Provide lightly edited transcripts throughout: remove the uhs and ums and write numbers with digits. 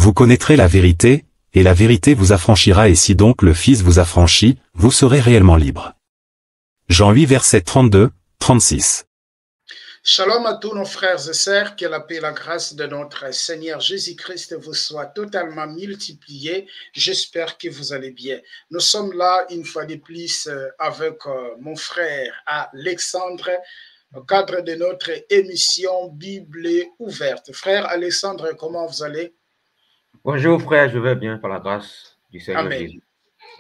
Vous connaîtrez la vérité, et la vérité vous affranchira, et si donc le Fils vous affranchit, vous serez réellement libre. Jean 8 versets 32, 36. Shalom à tous nos frères et sœurs, que la paix et la grâce de notre Seigneur Jésus-Christ vous soit totalement multipliée. J'espère que vous allez bien. Nous sommes là une fois de plus avec mon frère Alexandre au cadre de notre émission Bible ouverte. Frère Alexandre, comment vous allez? Bonjour frère, je vais bien par la grâce du Seigneur Amen. Jésus.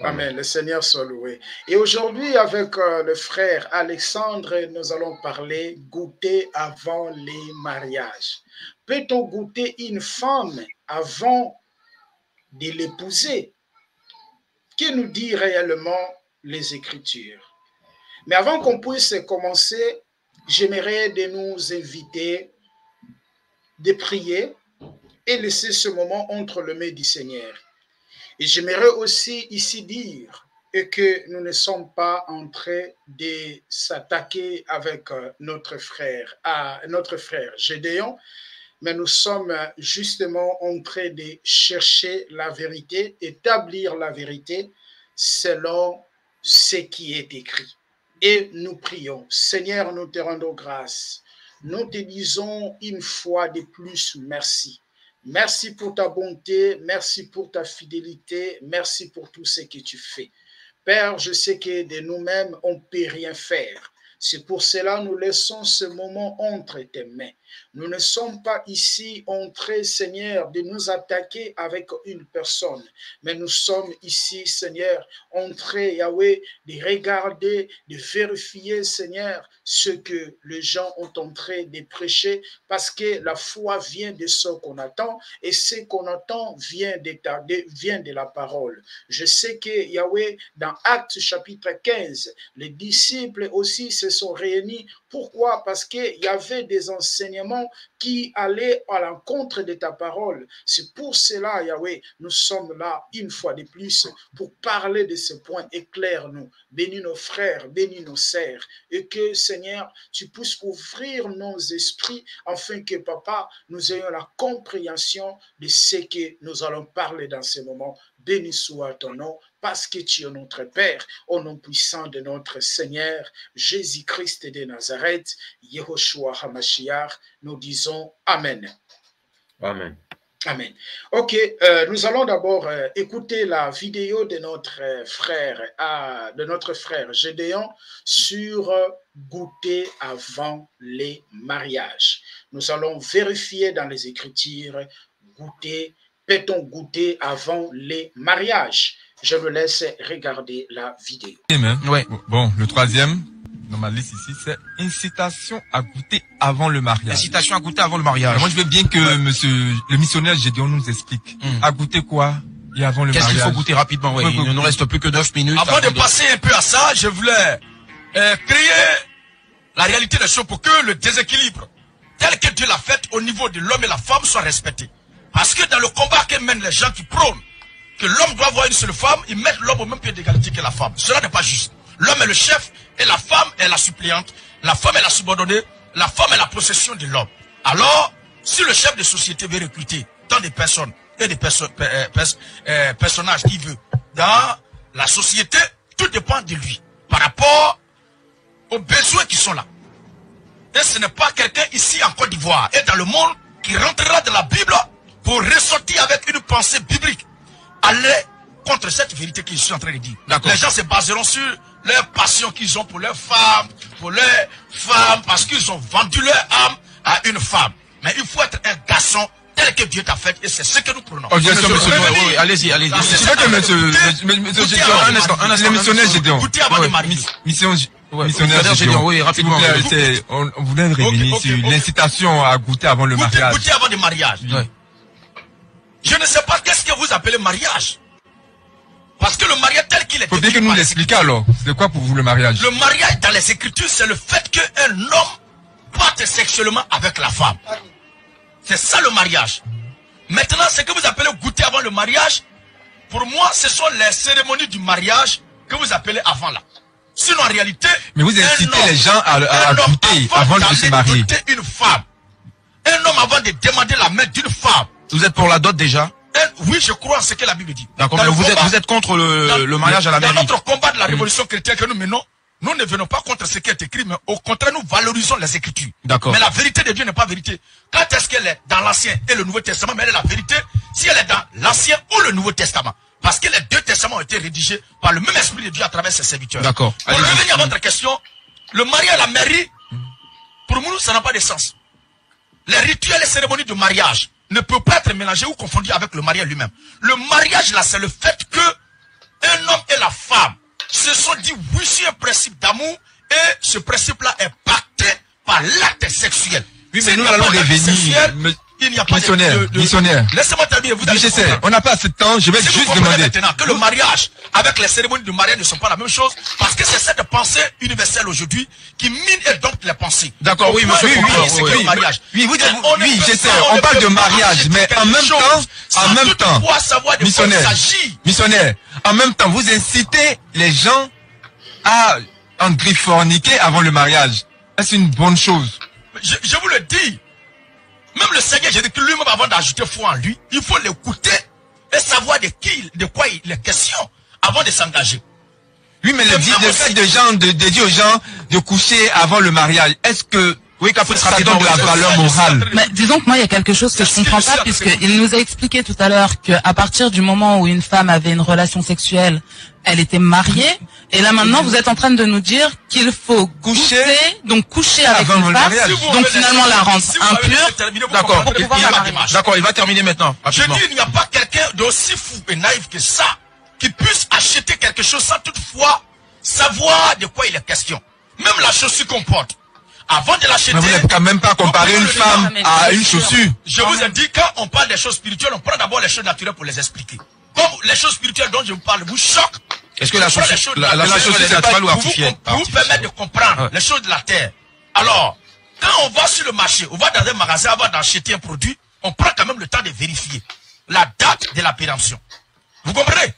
Amen, le Seigneur soit loué. Et aujourd'hui, avec le frère Alexandre, nous allons parler goûter avant les mariages. Peut-on goûter une femme avant de l'épouser? Que nous dit réellement les Écritures? Mais avant qu'on puisse commencer, j'aimerais de nous inviter de prier et laisser ce moment entre les mains du Seigneur. Et j'aimerais aussi ici dire que nous ne sommes pas en train de s'attaquer avec notre frère Gédéon, mais nous sommes justement en train de chercher la vérité, établir la vérité selon ce qui est écrit. Et nous prions. Seigneur, nous te rendons grâce. Nous te disons une fois de plus merci. Merci pour ta bonté, merci pour ta fidélité, merci pour tout ce que tu fais. Père, je sais que de nous-mêmes, on ne peut rien faire. C'est pour cela que nous laissons ce moment entre tes mains. Nous ne sommes pas ici en train, Seigneur, de nous attaquer avec une personne, mais nous sommes ici, Seigneur, en train, Yahweh, de regarder, de vérifier, Seigneur, ce que les gens ont en train de prêcher, parce que la foi vient de ce qu'on attend, et ce qu'on attend vient de la parole. Je sais que, Yahweh, dans Actes chapitre 15, les disciples aussi se sont réunis. Pourquoi? Parce qu'il y avait des enseignements qui allaient à l'encontre de ta parole. C'est pour cela, Yahweh, nous sommes là une fois de plus pour parler de ce point. Éclaire-nous, bénis nos frères, bénis nos sœurs, et que, Seigneur, tu puisses ouvrir nos esprits afin que, Papa, nous ayons la compréhension de ce que nous allons parler dans ce moment. Béni soit ton nom, parce que tu es notre Père, au nom puissant de notre Seigneur, Jésus-Christ de Nazareth, Yehoshua HaMashiach, nous disons Amen. Amen. Amen. Ok, nous allons d'abord écouter la vidéo de notre frère Gédéon sur goûter avant les mariages. Nous allons vérifier dans les Écritures, peut-on goûter avant les mariages? Je me laisse regarder la vidéo. Ouais. Bon, le troisième dans ma liste ici, c'est incitation à goûter avant le mariage. Incitation à goûter avant le mariage. Moi, je veux bien que le missionnaire Gédéon nous explique. À goûter quoi et avant le mariage. Qu'est-ce qu'il faut goûter rapidement? Il ne nous reste plus que 9 minutes. Avant de passer un peu à ça, je voulais créer la réalité des choses pour que le déséquilibre tel que Dieu l'a fait au niveau de l'homme et la femme soit respecté. Parce que dans le combat que mènent les gens qui prônent que l'homme doit avoir une seule femme, ils mettent l'homme au même pied d'égalité que la femme. Cela n'est pas juste. L'homme est le chef et la femme est la suppléante. La femme est la subordonnée. La femme est la possession de l'homme. Alors, si le chef de société veut recruter tant de personnes et des personnages qu'il veut dans la société, tout dépend de lui par rapport aux besoins qui sont là. Et ce n'est pas quelqu'un ici en Côte d'Ivoire et dans le monde qui rentrera dans la Bible pour ressortir avec une pensée biblique. Aller contre cette vérité que je suis en train de dire. Les gens se baseront sur leur passion qu'ils ont pour leurs femmes, parce qu'ils ont vendu leur âme à une femme. Mais il faut être un garçon tel que Dieu t'a fait, et c'est ce que nous prenons. Oh, bien sûr, monsieur. Oui, allez-y. C'est vrai que monsieur Gédéon, un instant, le missionnaire Gédéon. Goûter avant de marier. Missionnaire Gédéon, oui, rapidement. On voulait revenir sur l'incitation à goûter avant le mariage. Goûter avant le mariage. Je ne sais pas qu'est-ce que vous appelez mariage. Parce que le mariage tel qu'il est... Faut bien que nous l'expliquions alors. C'est quoi pour vous le mariage? Le mariage dans les Écritures, c'est le fait qu'un homme parte sexuellement avec la femme. C'est ça le mariage. Maintenant, ce que vous appelez goûter avant le mariage, pour moi, ce sont les cérémonies du mariage que vous appelez avant là. Sinon, en réalité... Mais vous incitez les gens à goûter avant de se marier. Une femme. Un homme avant de demander la main d'une femme. Vous êtes pour la dot déjà? Un oui, je crois en ce que la Bible dit. D'accord, mais vous êtes contre le mariage à la mairie. Dans notre combat de la révolution chrétienne que nous menons, nous ne venons pas contre ce qui est écrit, mais au contraire, nous valorisons les Écritures. D'accord. Mais la vérité de Dieu n'est pas vérité. Quand est-ce qu'elle est dans l'Ancien et le Nouveau Testament, mais elle est la vérité si elle est dans l'Ancien ou le Nouveau Testament. Parce que les deux testaments ont été rédigés par le même Esprit de Dieu à travers ses serviteurs. D'accord. Pour revenir à votre question, le mariage à la mairie, pour nous, ça n'a pas de sens. Les rituels et cérémonies de mariage ne peuvent pas être mélangés ou confondus avec le mariage lui-même. Le mariage, là, c'est le fait que un homme et la femme se sont dit oui sur un principe d'amour et ce principe-là est pacté par l'acte sexuel. Oui, mais nous allons revenir. Il n'y a pas Missionnaire. Laissez-moi terminer. Vous allez on n'a pas assez de temps. Je vais si juste vous demander. Maintenant que le mariage avec les cérémonies de mariage ne sont pas la même chose, parce que c'est cette pensée universelle aujourd'hui qui mine et dompte les pensées. D'accord, oui, monsieur. Oui, je sais. On parle de mariage, mais en même temps, missionnaire, en même temps, vous incitez les gens à forniquer avant le mariage. C'est une bonne chose. Je vous le dis. Même le Seigneur Jésus-Christ lui-même, avant d'ajouter foi en lui, il faut l'écouter et savoir de quoi il est question avant de s'engager. Oui, mais le fait de dire aux gens de coucher avant le mariage, est-ce que ça donne de la valeur morale? Mais disons que moi, il y a quelque chose que je comprends pas, puisqu'il nous a expliqué tout à l'heure qu'à partir du moment où une femme avait une relation sexuelle, elle était mariée, et là maintenant vous êtes en train de nous dire qu'il faut coucher avec une femme, donc finalement la rendre impure. D'accord, il va terminer maintenant. Je dis, il n'y a pas quelqu'un d'aussi fou et naïf que ça, qui puisse acheter quelque chose sans toutefois savoir de quoi il est question. Même la chaussure qu'on porte. Avant de l'acheter, vous n'avez quand même pas comparé une femme à une chaussure. Je vous ai dit, quand on parle des choses spirituelles, on prend d'abord les choses naturelles pour les expliquer. Comme les choses spirituelles dont je vous parle vous choquent. Est-ce que la chaussure est naturelle ou artificielle? Pour vous permettre de comprendre les choses de la terre. Alors, quand on va sur le marché, on va dans un magasin avant d'acheter un produit, on prend quand même le temps de vérifier la date de la péremption. Vous comprenez?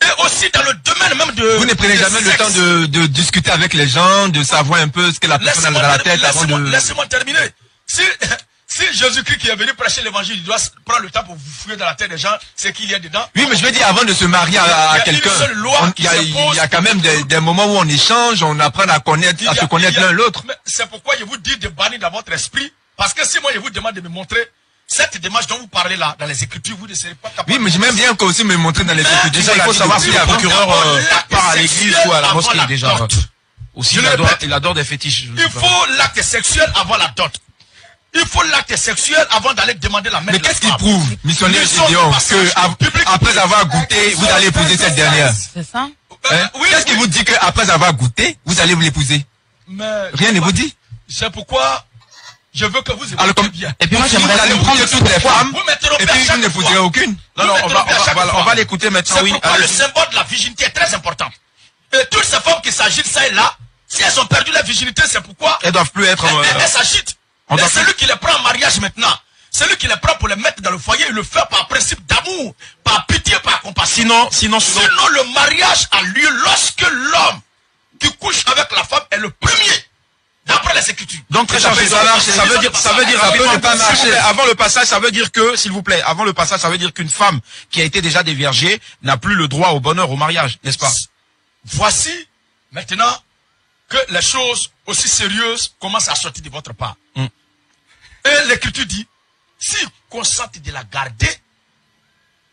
Et aussi dans le domaine même de... Vous ne prenez jamais le temps de discuter avec les gens, de savoir un peu ce que la personne a dans la tête avant de... Laissez-moi terminer. Si Jésus-Christ qui est venu prêcher l'évangile, il doit prendre le temps pour vous fouiller dans la tête des gens, ce qu'il y a dedans. Oui, mais je veux dire, avant de se marier à quelqu'un, il y a quand même des moments où on échange, on apprend à se connaître l'un l'autre. C'est pourquoi je vous dis de bannir dans votre esprit, parce que si moi je vous demande de me montrer cette démarche dont vous parlez là, dans les Écritures, vous ne serez pas capable. Oui, mais j'aime bien aussi me montrer dans les Écritures. Déjà, il faut savoir si le procureur part à l'église ou à la mosquée déjà. Aussi, il adore des fétiches. Il faut l'acte sexuel avant la dot. Il faut l'acte sexuel avant d'aller demander la main. Mais qu'est-ce qui prouve, missionnaire Gédéon, que après avoir goûté, vous allez épouser cette dernière? C'est ça? Qu'est-ce qui vous dit qu'après avoir goûté, vous allez vous l'épouser? Rien ne vous dit? C'est pourquoi je veux que vous écoutez bien. Et puis moi j'aimerais prendre toutes les femmes et puis vous n'épouserez aucune. Non, on va l'écouter maintenant. C'est pourquoi le symbole de la virginité est très important. Et toutes ces femmes qui s'agitent ça et là, si elles ont perdu la virginité, c'est pourquoi elles doivent plus être... Elles s'agitent. Mais celui qui les prend en mariage maintenant, celui qui les prend pour les mettre dans le foyer, il le fait par principe d'amour, par pitié, par compassion. Sinon le mariage a lieu lorsque l'homme qui couche avec la femme est le premier. D'après les Écritures. Donc très cher, ça veut dire avant le passage, ça veut dire que, s'il vous plaît, avant le passage, ça veut dire qu'une femme qui a été déjà déviergée n'a plus le droit au bonheur, au mariage, n'est-ce pas? Voici maintenant que les choses aussi sérieuses commencent à sortir de votre part. Et l'Écriture dit, s'il consente de la garder,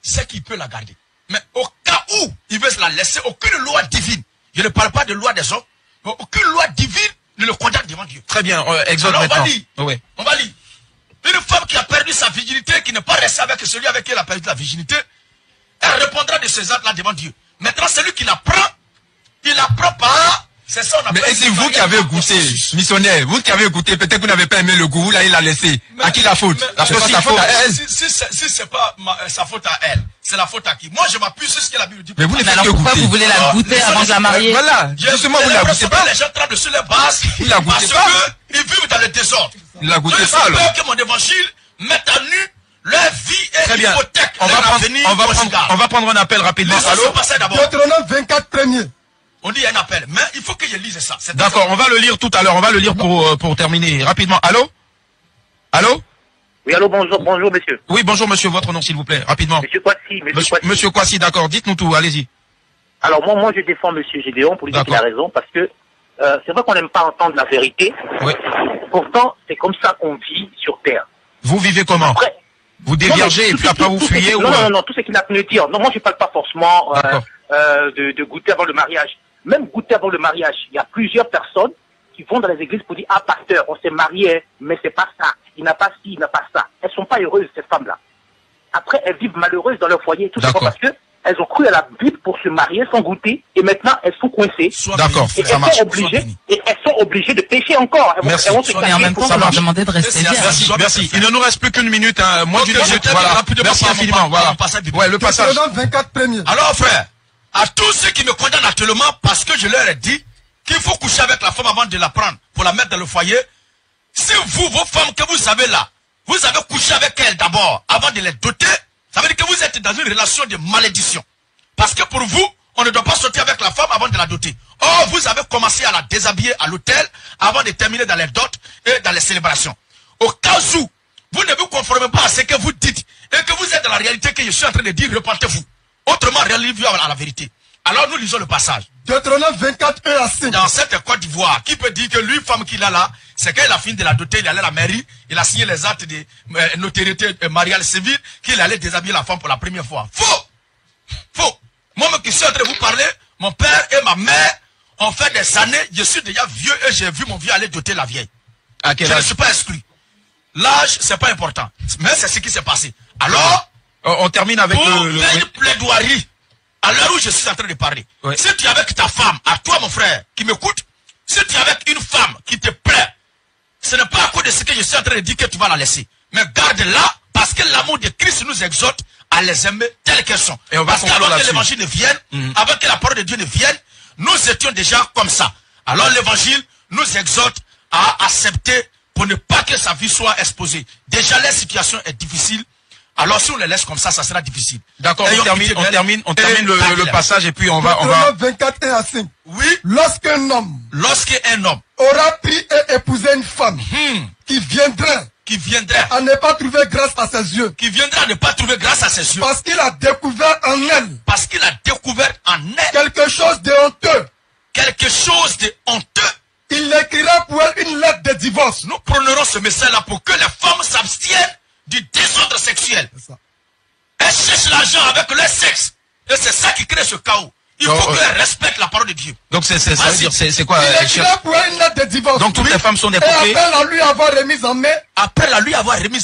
c'est qu'il peut la garder. Mais au cas où il veut la laisser, aucune loi divine, je ne parle pas de loi des hommes, mais aucune loi divine ne le condamne devant Dieu. Très bien, Exode maintenant. On va lire. Une femme qui a perdu sa virginité, qui n'est pas restée avec celui avec qui elle a perdu la virginité, elle répondra de ces actes-là devant Dieu. Maintenant, celui qui la prend, il la prend pas. C'est ça, on appelle. Mais c'est vous qui avez goûté, missionnaire, vous qui avez goûté, peut-être que vous n'avez pas aimé le goût, vous l'avez laissé. À qui la faute? C'est pas sa faute à elle. Si c'est pas sa faute à elle, c'est la faute à qui? Moi, je m'appuie sur ce que la Bible dit. Mais vous ne faites que pourquoi goûter. vous voulez la goûter avant de la marier? Voilà, justement, vous ne la goûtez pas. Les gens tremblent sur les bases. Vous ne la goûtez pas. Parce qu'ils vivent dans le désordre. Vous ne la goûtez pas, alors. Que mon évangile mette à nu leur vie et hypothèque. On va prendre un appel rapidement. Allô? Deutéronome 24 premier. On dit il y a un appel, mais il faut que je lise ça. D'accord, on va le lire tout à l'heure. On va le lire pour terminer rapidement. Allô? Allô? Oui, allô, bonjour, monsieur. Oui, bonjour, monsieur. Votre nom, s'il vous plaît, rapidement. Monsieur Kwasi, Monsieur Kwasi, d'accord. Dites-nous tout, allez-y. Alors, moi, je défends monsieur Gédéon pour lui dire qu'il a raison, parce que c'est vrai qu'on n'aime pas entendre la vérité. Oui. Pourtant, c'est comme ça qu'on vit sur Terre. Vous vivez comment? Après, vous déviergez et puis après vous fuyez ou... Non, tout ce qu'il a pu me dire. Non, moi, je ne parle pas forcément de goûter avant le mariage. Même goûter avant le mariage, il y a plusieurs personnes qui vont dans les églises pour dire, ah, pasteur, on s'est marié, mais c'est pas ça. Il n'a pas ci, il n'a pas ça. Elles sont pas heureuses, ces femmes-là. Après, elles vivent malheureuses dans leur foyer, tout simplement parce que elles ont cru à la Bible pour se marier sans goûter, et maintenant elles sont coincées. D'accord, ça marche. Et elles sont obligées de pécher encore. Merci. Mais en même temps, on leur demandait de rester bien. Merci. Il ne nous reste plus qu'une minute, moins d'une minute. Voilà. Merci infiniment. Voilà. Ouais, le passage. 24 premiers. Alors, frère, à tous ceux qui me condamnent actuellement parce que je leur ai dit qu'il faut coucher avec la femme avant de la prendre pour la mettre dans le foyer. Si vous, vos femmes que vous avez là, vous avez couché avec elles d'abord avant de les doter, ça veut dire que vous êtes dans une relation de malédiction. Parce que pour vous, on ne doit pas sortir avec la femme avant de la doter. Or, vous avez commencé à la déshabiller à l'hôtel avant de terminer dans les dots et dans les célébrations. Au cas où vous ne vous conformez pas à ce que vous dites et que vous êtes dans la réalité que je suis en train de dire, repentez-vous. Autrement, réalisez-vous à la vérité. Alors nous lisons le passage. Deutéronome 24, 1 à 5. Dans cette Côte d'Ivoire, qui peut dire que lui, femme qu'il a là, c'est qu'il a fini de la doter, il allait à la mairie, il a signé les actes de notariété mariale civile, qu'il allait déshabiller la femme pour la première fois. Faux! Faux! Moi-même qui suis en train de vous parler, mon père et ma mère ont fait des années, je suis déjà vieux et j'ai vu mon vieux aller doter la vieille. Je ne suis pas exclu. L'âge, c'est pas important. Mais c'est ce qui s'est passé. Alors, on termine avec une plaidoirie. À l'heure où je suis en train de parler, si tu es avec ta femme, à toi mon frère, qui m'écoute, si tu es avec une femme qui te plaît, ce n'est pas à cause de ce que je suis en train de dire que tu vas la laisser. Mais garde-la, parce que l'amour de Christ nous exhorte à les aimer telles qu'elles sont. Et on va parce qu'avant que l'évangile ne vienne, avant que la parole de Dieu ne vienne, nous étions déjà comme ça. Alors l'évangile nous exhorte à accepter pour ne pas que sa vie soit exposée. Déjà la situation est difficile. Alors si on les laisse comme ça sera difficile. D'accord, on termine le passage et puis on va... 24 1 à 5. Oui. Lorsqu'un homme aura pris et épousé une femme qui viendrait à ne pas trouver grâce à ses yeux. Parce qu'il a découvert en elle. Quelque chose de honteux. Il écrira pour elle une lettre de divorce. Nous prendrons ce message-là pour que les femmes s'abstiennent du désordre sexuel. Elles cherchent l'argent avec leur sexe. Et c'est ça qui crée ce chaos. Il faut qu'elles respectent la parole de Dieu. Donc c'est quoi? Il écrira pour elle une lettre de divorce. Donc toutes les femmes sont des coquilles. Et après la lui avoir remise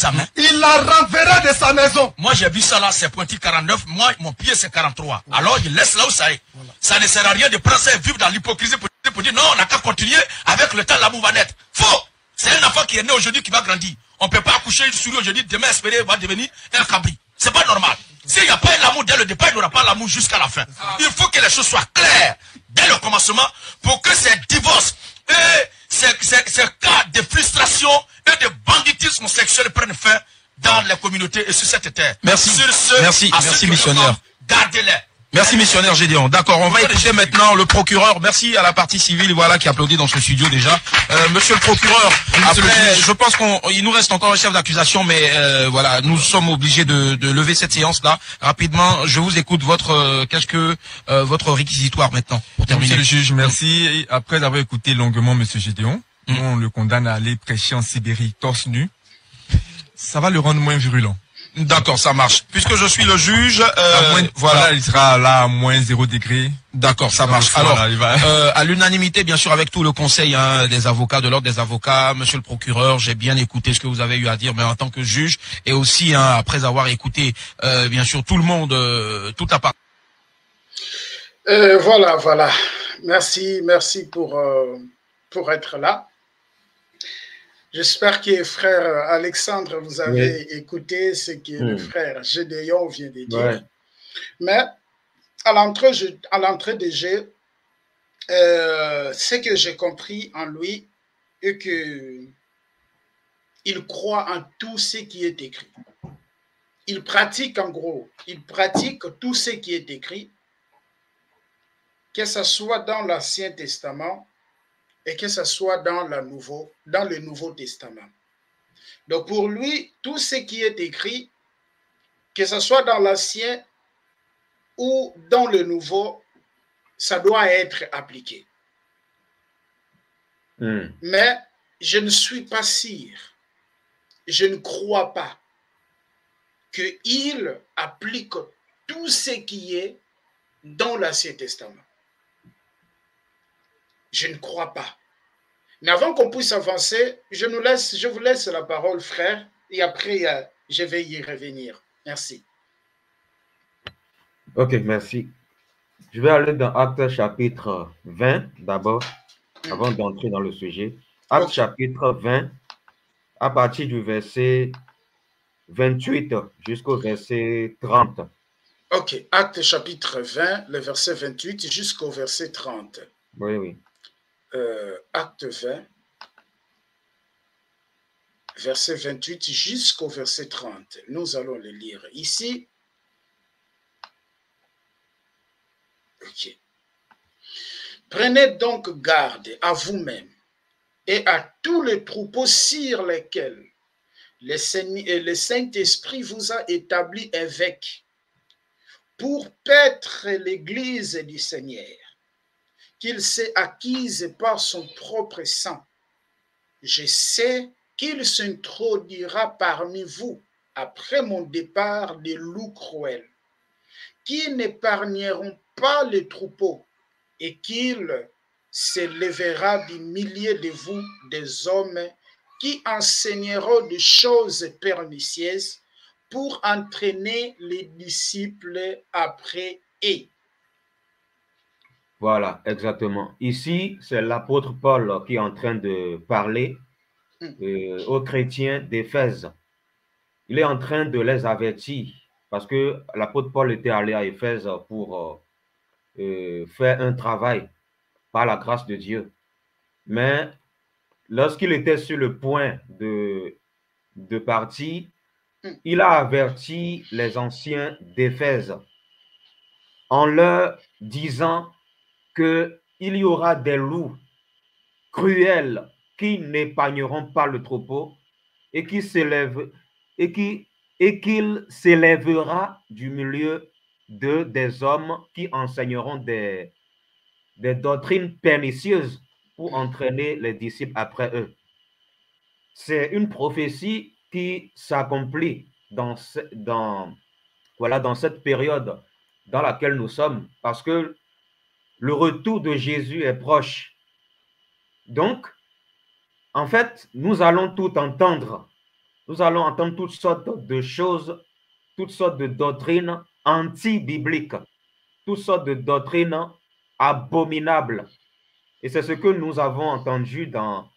en main. Il la renverra de sa maison. Moi j'ai vu ça là, c'est pointi 49. Moi, mon pied c'est 43. Alors il laisse là où ça est. Ça ne sert à rien de prendre ça et vivre dans l'hypocrisie pour dire non, on n'a qu'à continuer avec le temps, l'amour va naître. Faux! C'est un enfant qui est né aujourd'hui qui va grandir. On ne peut pas accoucher une souris aujourd'hui, demain espérer va devenir un cabri. C'est pas normal. S'il n'y a pas l'amour dès le départ, il n'y aura pas l'amour jusqu'à la fin. Il faut que les choses soient claires dès le commencement pour que ces divorces et ces cas de frustration et de banditisme sexuel prennent fin dans les communautés et sur cette terre. Merci. Merci missionnaire. Gardez-les. Merci missionnaire Gédéon. D'accord, on va écouter maintenant le procureur. Merci à la partie civile, voilà, qui applaudit dans ce studio déjà. Monsieur le procureur, après, je pense qu'il nous reste encore un chef d'accusation, mais voilà, nous sommes obligés de lever cette séance-là. Rapidement, je vous écoute votre réquisitoire maintenant, pour terminer. Monsieur le juge, merci. Et après avoir écouté longuement Monsieur Gédéon, on le condamne à aller prêcher en Sibérie torse nu. Ça va le rendre moins virulent. D'accord, ça marche. Puisque je suis le juge, voilà, il sera là à moins 0 degré. D'accord, ça marche. Alors, à l'unanimité, bien sûr, avec tout le conseil des avocats, de l'ordre des avocats, monsieur le procureur, j'ai bien écouté ce que vous avez eu à dire, mais en tant que juge, et aussi après avoir écouté, bien sûr, tout le monde, toute la part. Voilà. Merci pour être là. J'espère que frère Alexandre, vous avez écouté ce que le frère Gédéon vient de dire. Ouais. Mais à l'entrée de jeu, ce que j'ai compris en lui est que il croit en tout ce qui est écrit. Il pratique tout ce qui est écrit, que ce soit dans l'Ancien Testament et que ce soit dans le Nouveau Testament. Donc pour lui, tout ce qui est écrit, que ce soit dans l'Ancien ou dans le Nouveau, ça doit être appliqué. Mais je ne suis pas sûr, je ne crois pas qu'il applique tout ce qui est dans l'Ancien Testament. Je ne crois pas. Mais avant qu'on puisse avancer, je vous laisse la parole, frère, et après, je vais y revenir. Merci. Ok, merci. Je vais aller dans Actes chapitre 20 d'abord, avant d'entrer dans le sujet. Actes chapitre 20, à partir du verset 28 jusqu'au verset 30. Ok, Actes chapitre 20, le verset 28 jusqu'au verset 30. Oui, oui. Acte 20, verset 28 jusqu'au verset 30. Nous allons le lire ici. Ok. Prenez donc garde à vous-même et à tous les troupeaux sur lesquels le Saint-Esprit vous a établi évêque pour paître l'Église du Seigneur, qu'il s'est acquise par son propre sang. Je sais qu'il s'introduira parmi vous après mon départ des loups cruels, qui n'épargneront pas les troupeaux, et qu'il se lèvera des milliers de vous, des hommes qui enseigneront des choses pernicieuses pour entraîner les disciples après eux. Voilà, exactement. Ici, c'est l'apôtre Paul qui est en train de parler aux chrétiens d'Éphèse. Il est en train de les avertir parce que l'apôtre Paul était allé à Éphèse pour faire un travail par la grâce de Dieu. Mais lorsqu'il était sur le point de partir, il a averti les anciens d'Éphèse en leur disant qu'il y aura des loups cruels qui n'épargneront pas le troupeau et qu'il s'élèvera du milieu des hommes qui enseigneront des doctrines pernicieuses pour entraîner les disciples après eux. C'est une prophétie qui s'accomplit dans cette période dans laquelle nous sommes, parce que le retour de Jésus est proche. Donc, en fait, nous allons tout entendre. Nous allons entendre toutes sortes de choses, toutes sortes de doctrines anti-bibliques, toutes sortes de doctrines abominables. Et c'est ce que nous avons entendu dans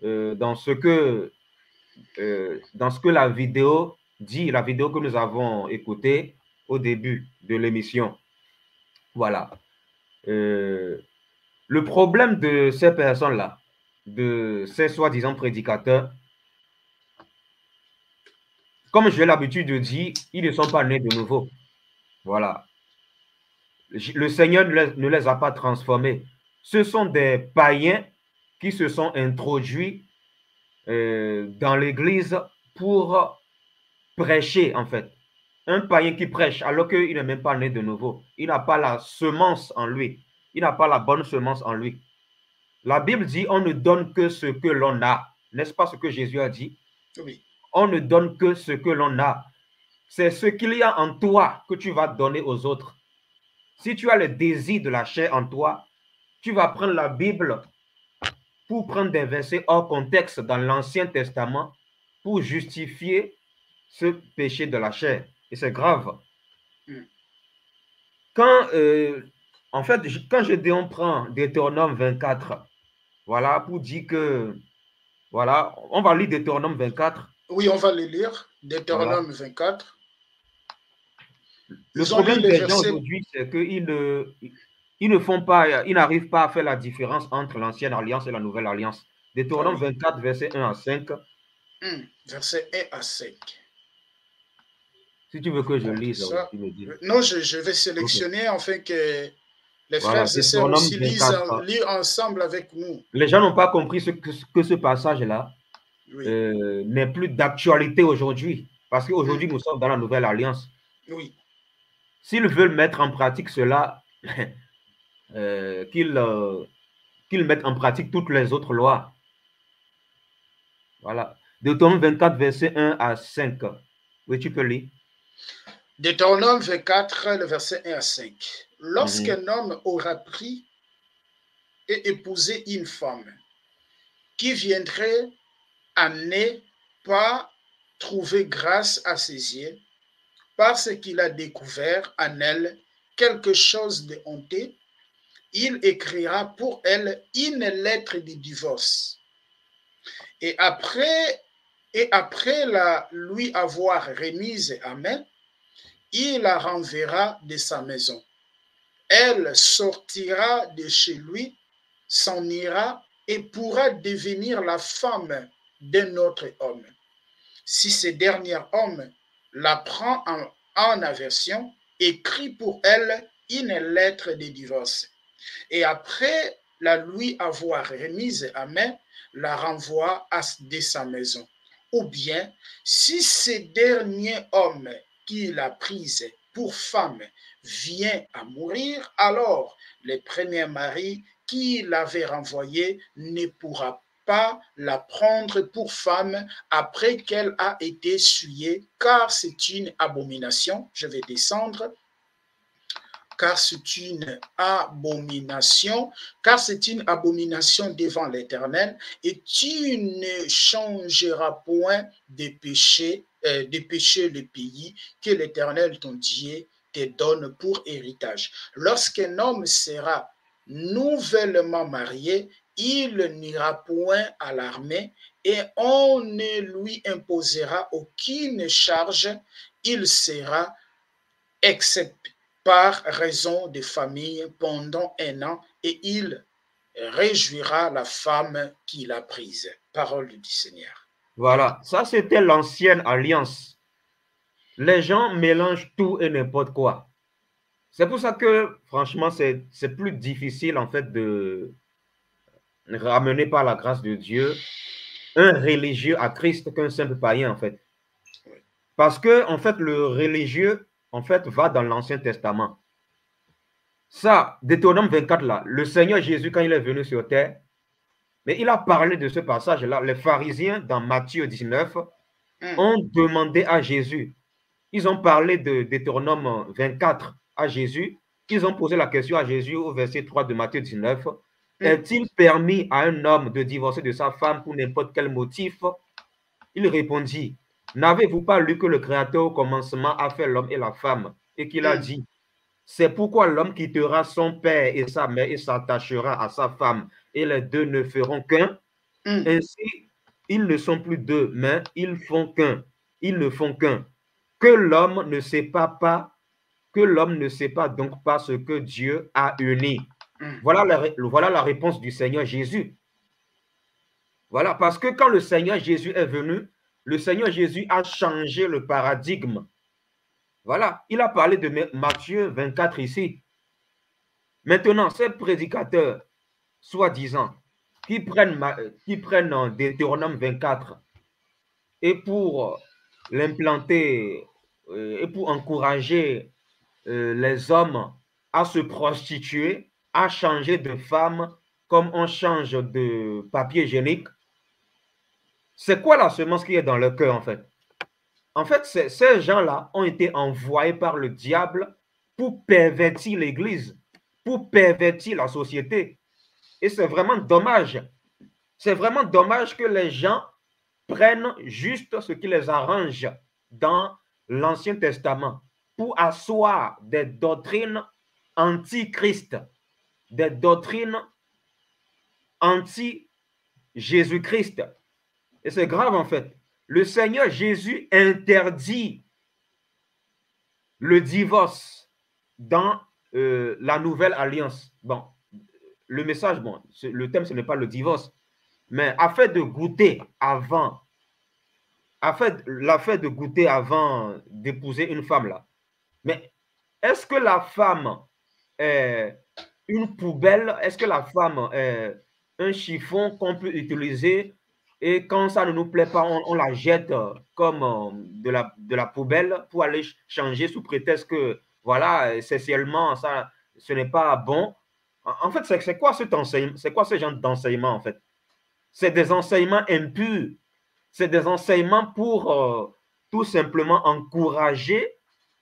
ce que la vidéo dit, la vidéo que nous avons écoutée au début de l'émission. Voilà. Le problème de ces personnes-là, de ces soi-disant prédicateurs, comme j'ai l'habitude de dire, ils ne sont pas nés de nouveau. Voilà. Le Seigneur ne les a pas transformés. Ce sont des païens qui se sont introduits dans l'église pour prêcher, en fait. Un païen qui prêche alors qu'il n'est même pas né de nouveau. Il n'a pas la semence en lui. Il n'a pas la bonne semence en lui. La Bible dit, on ne donne que ce que l'on a. N'est-ce pas ce que Jésus a dit? Oui. On ne donne que ce que l'on a. C'est ce qu'il y a en toi que tu vas donner aux autres. Si tu as le désir de la chair en toi, tu vas prendre la Bible pour prendre des versets hors contexte dans l'Ancien Testament pour justifier ce péché de la chair. Et c'est grave. Quand Gédéon prend Deutéronome 24, voilà, pour dire que, voilà, on va lire Deutéronome 24. Oui, on va le lire, Deutéronome 24. Le problème des gens aujourd'hui, c'est qu'ils n'arrivent pas à faire la différence entre l'ancienne alliance et la nouvelle alliance. Deutéronome 24, verset 1 à 5. Verset 1 à 5. Si tu veux que je lise, tu me dis. Non, je vais sélectionner afin que les frères et sœurs aussi lisent ensemble avec nous. Les gens n'ont pas compris que ce passage-là. n'est plus d'actualité aujourd'hui. Parce qu'aujourd'hui, nous sommes dans la nouvelle alliance. Oui. S'ils veulent mettre en pratique cela, qu'ils mettent en pratique toutes les autres lois. Voilà. Deutéronome 24, verset 1 à 5. Oui, tu peux lire. Deutéronome 24, le verset 1 à 5. Lorsqu'un homme aura pris et épousé une femme qui viendrait à ne pas trouver grâce à ses yeux, parce qu'il a découvert en elle quelque chose de honteux, il écrira pour elle une lettre de divorce. Et après la lui avoir remise à main, il la renverra de sa maison. Elle sortira de chez lui, s'en ira et pourra devenir la femme d'un autre homme. Si ce dernier homme la prend en aversion, écrit pour elle une lettre de divorce. Et après la lui avoir remise à main, la renvoie de sa maison. Ou bien, si ce dernier homme qui l'a prise pour femme vient à mourir, alors le premier mari qui l'avait renvoyé ne pourra pas la prendre pour femme après qu'elle a été souillée, car c'est une abomination. Je vais descendre. Car c'est une abomination, devant l'Éternel, et tu ne changeras point de pécher le pays que l'Éternel ton Dieu te donne pour héritage. Lorsqu'un homme sera nouvellement marié, il n'ira point à l'armée et on ne lui imposera aucune charge, il sera excepté par raison de famille pendant 1 an, et il réjouira la femme qu'il a prise. Parole du Seigneur. Voilà, ça c'était l'ancienne alliance. Les gens mélangent tout et n'importe quoi. C'est pour ça que, franchement, c'est plus difficile, en fait, de ramener par la grâce de Dieu un religieux à Christ qu'un simple païen, en fait. Parce que, en fait, le religieux, en fait, va dans l'Ancien Testament. Ça, Deutéronome 24, là, le Seigneur Jésus, quand il est venu sur terre, mais il a parlé de ce passage-là. Les pharisiens, dans Matthieu 19, ont demandé à Jésus. Ils ont parlé de Deutéronome 24 à Jésus. Ils ont posé la question à Jésus au verset 3 de Matthieu 19. Est-il permis à un homme de divorcer de sa femme pour n'importe quel motif? Il répondit, n'avez-vous pas lu que le Créateur au commencement a fait l'homme et la femme et qu'il a dit, c'est pourquoi l'homme quittera son père et sa mère et s'attachera à sa femme et les deux ne feront qu'un. Ainsi, ils ne sont plus deux, mais ils font qu'un. Ils ne font qu'un. Que l'homme ne sépare donc pas ce que Dieu a uni. Voilà la réponse du Seigneur Jésus. Voilà, parce que quand le Seigneur Jésus est venu, le Seigneur Jésus a changé le paradigme. Voilà, il a parlé de Matthieu 24 ici. Maintenant, ces prédicateurs, soi-disant, qui prennent Deutéronome 24 et pour l'implanter et pour encourager les hommes à se prostituer, à changer de femme comme on change de papier hygiénique, c'est quoi la semence qui est dans leur cœur en fait? En fait, ces gens-là ont été envoyés par le diable pour pervertir l'Église, pour pervertir la société. Et c'est vraiment dommage. C'est vraiment dommage que les gens prennent juste ce qui les arrange dans l'Ancien Testament pour asseoir des doctrines anti-Christ, des doctrines anti-Jésus-Christ. Et c'est grave en fait. Le Seigneur Jésus interdit le divorce dans la nouvelle alliance. Bon, le message, bon, le thème, ce n'est pas le divorce, mais afin de goûter avant, de goûter avant d'épouser une femme là. Mais est-ce que la femme est une poubelle? Est-ce que la femme est un chiffon qu'on peut utiliser Et quand ça ne nous plaît pas, on la jette comme de la poubelle pour aller changer sous prétexte que, voilà, essentiellement, ça, ce n'est pas bon. En fait, c'est quoi cet enseignement? C'est quoi ce genre d'enseignement, en fait? C'est des enseignements impurs. C'est des enseignements pour tout simplement encourager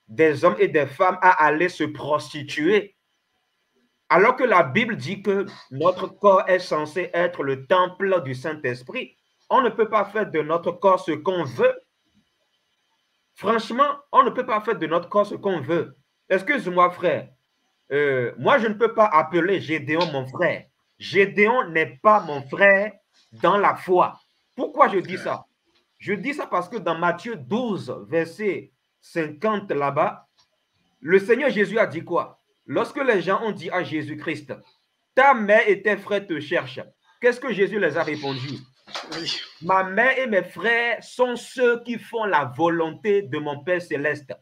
des hommes et des femmes à aller se prostituer. Alors que la Bible dit que notre corps est censé être le temple du Saint-Esprit. On ne peut pas faire de notre corps ce qu'on veut. Franchement, on ne peut pas faire de notre corps ce qu'on veut. Excuse-moi, frère. Moi, je ne peux pas appeler Gédéon mon frère. Gédéon n'est pas mon frère dans la foi. Pourquoi je dis ça? Je dis ça parce que dans Matthieu 12, verset 50 là-bas, le Seigneur Jésus a dit quoi? Lorsque les gens ont dit à Jésus-Christ, ta mère et tes frères te cherchent, qu'est-ce que Jésus les a répondu? Oui. Ma mère et mes frères sont ceux qui font la volonté de mon Père céleste.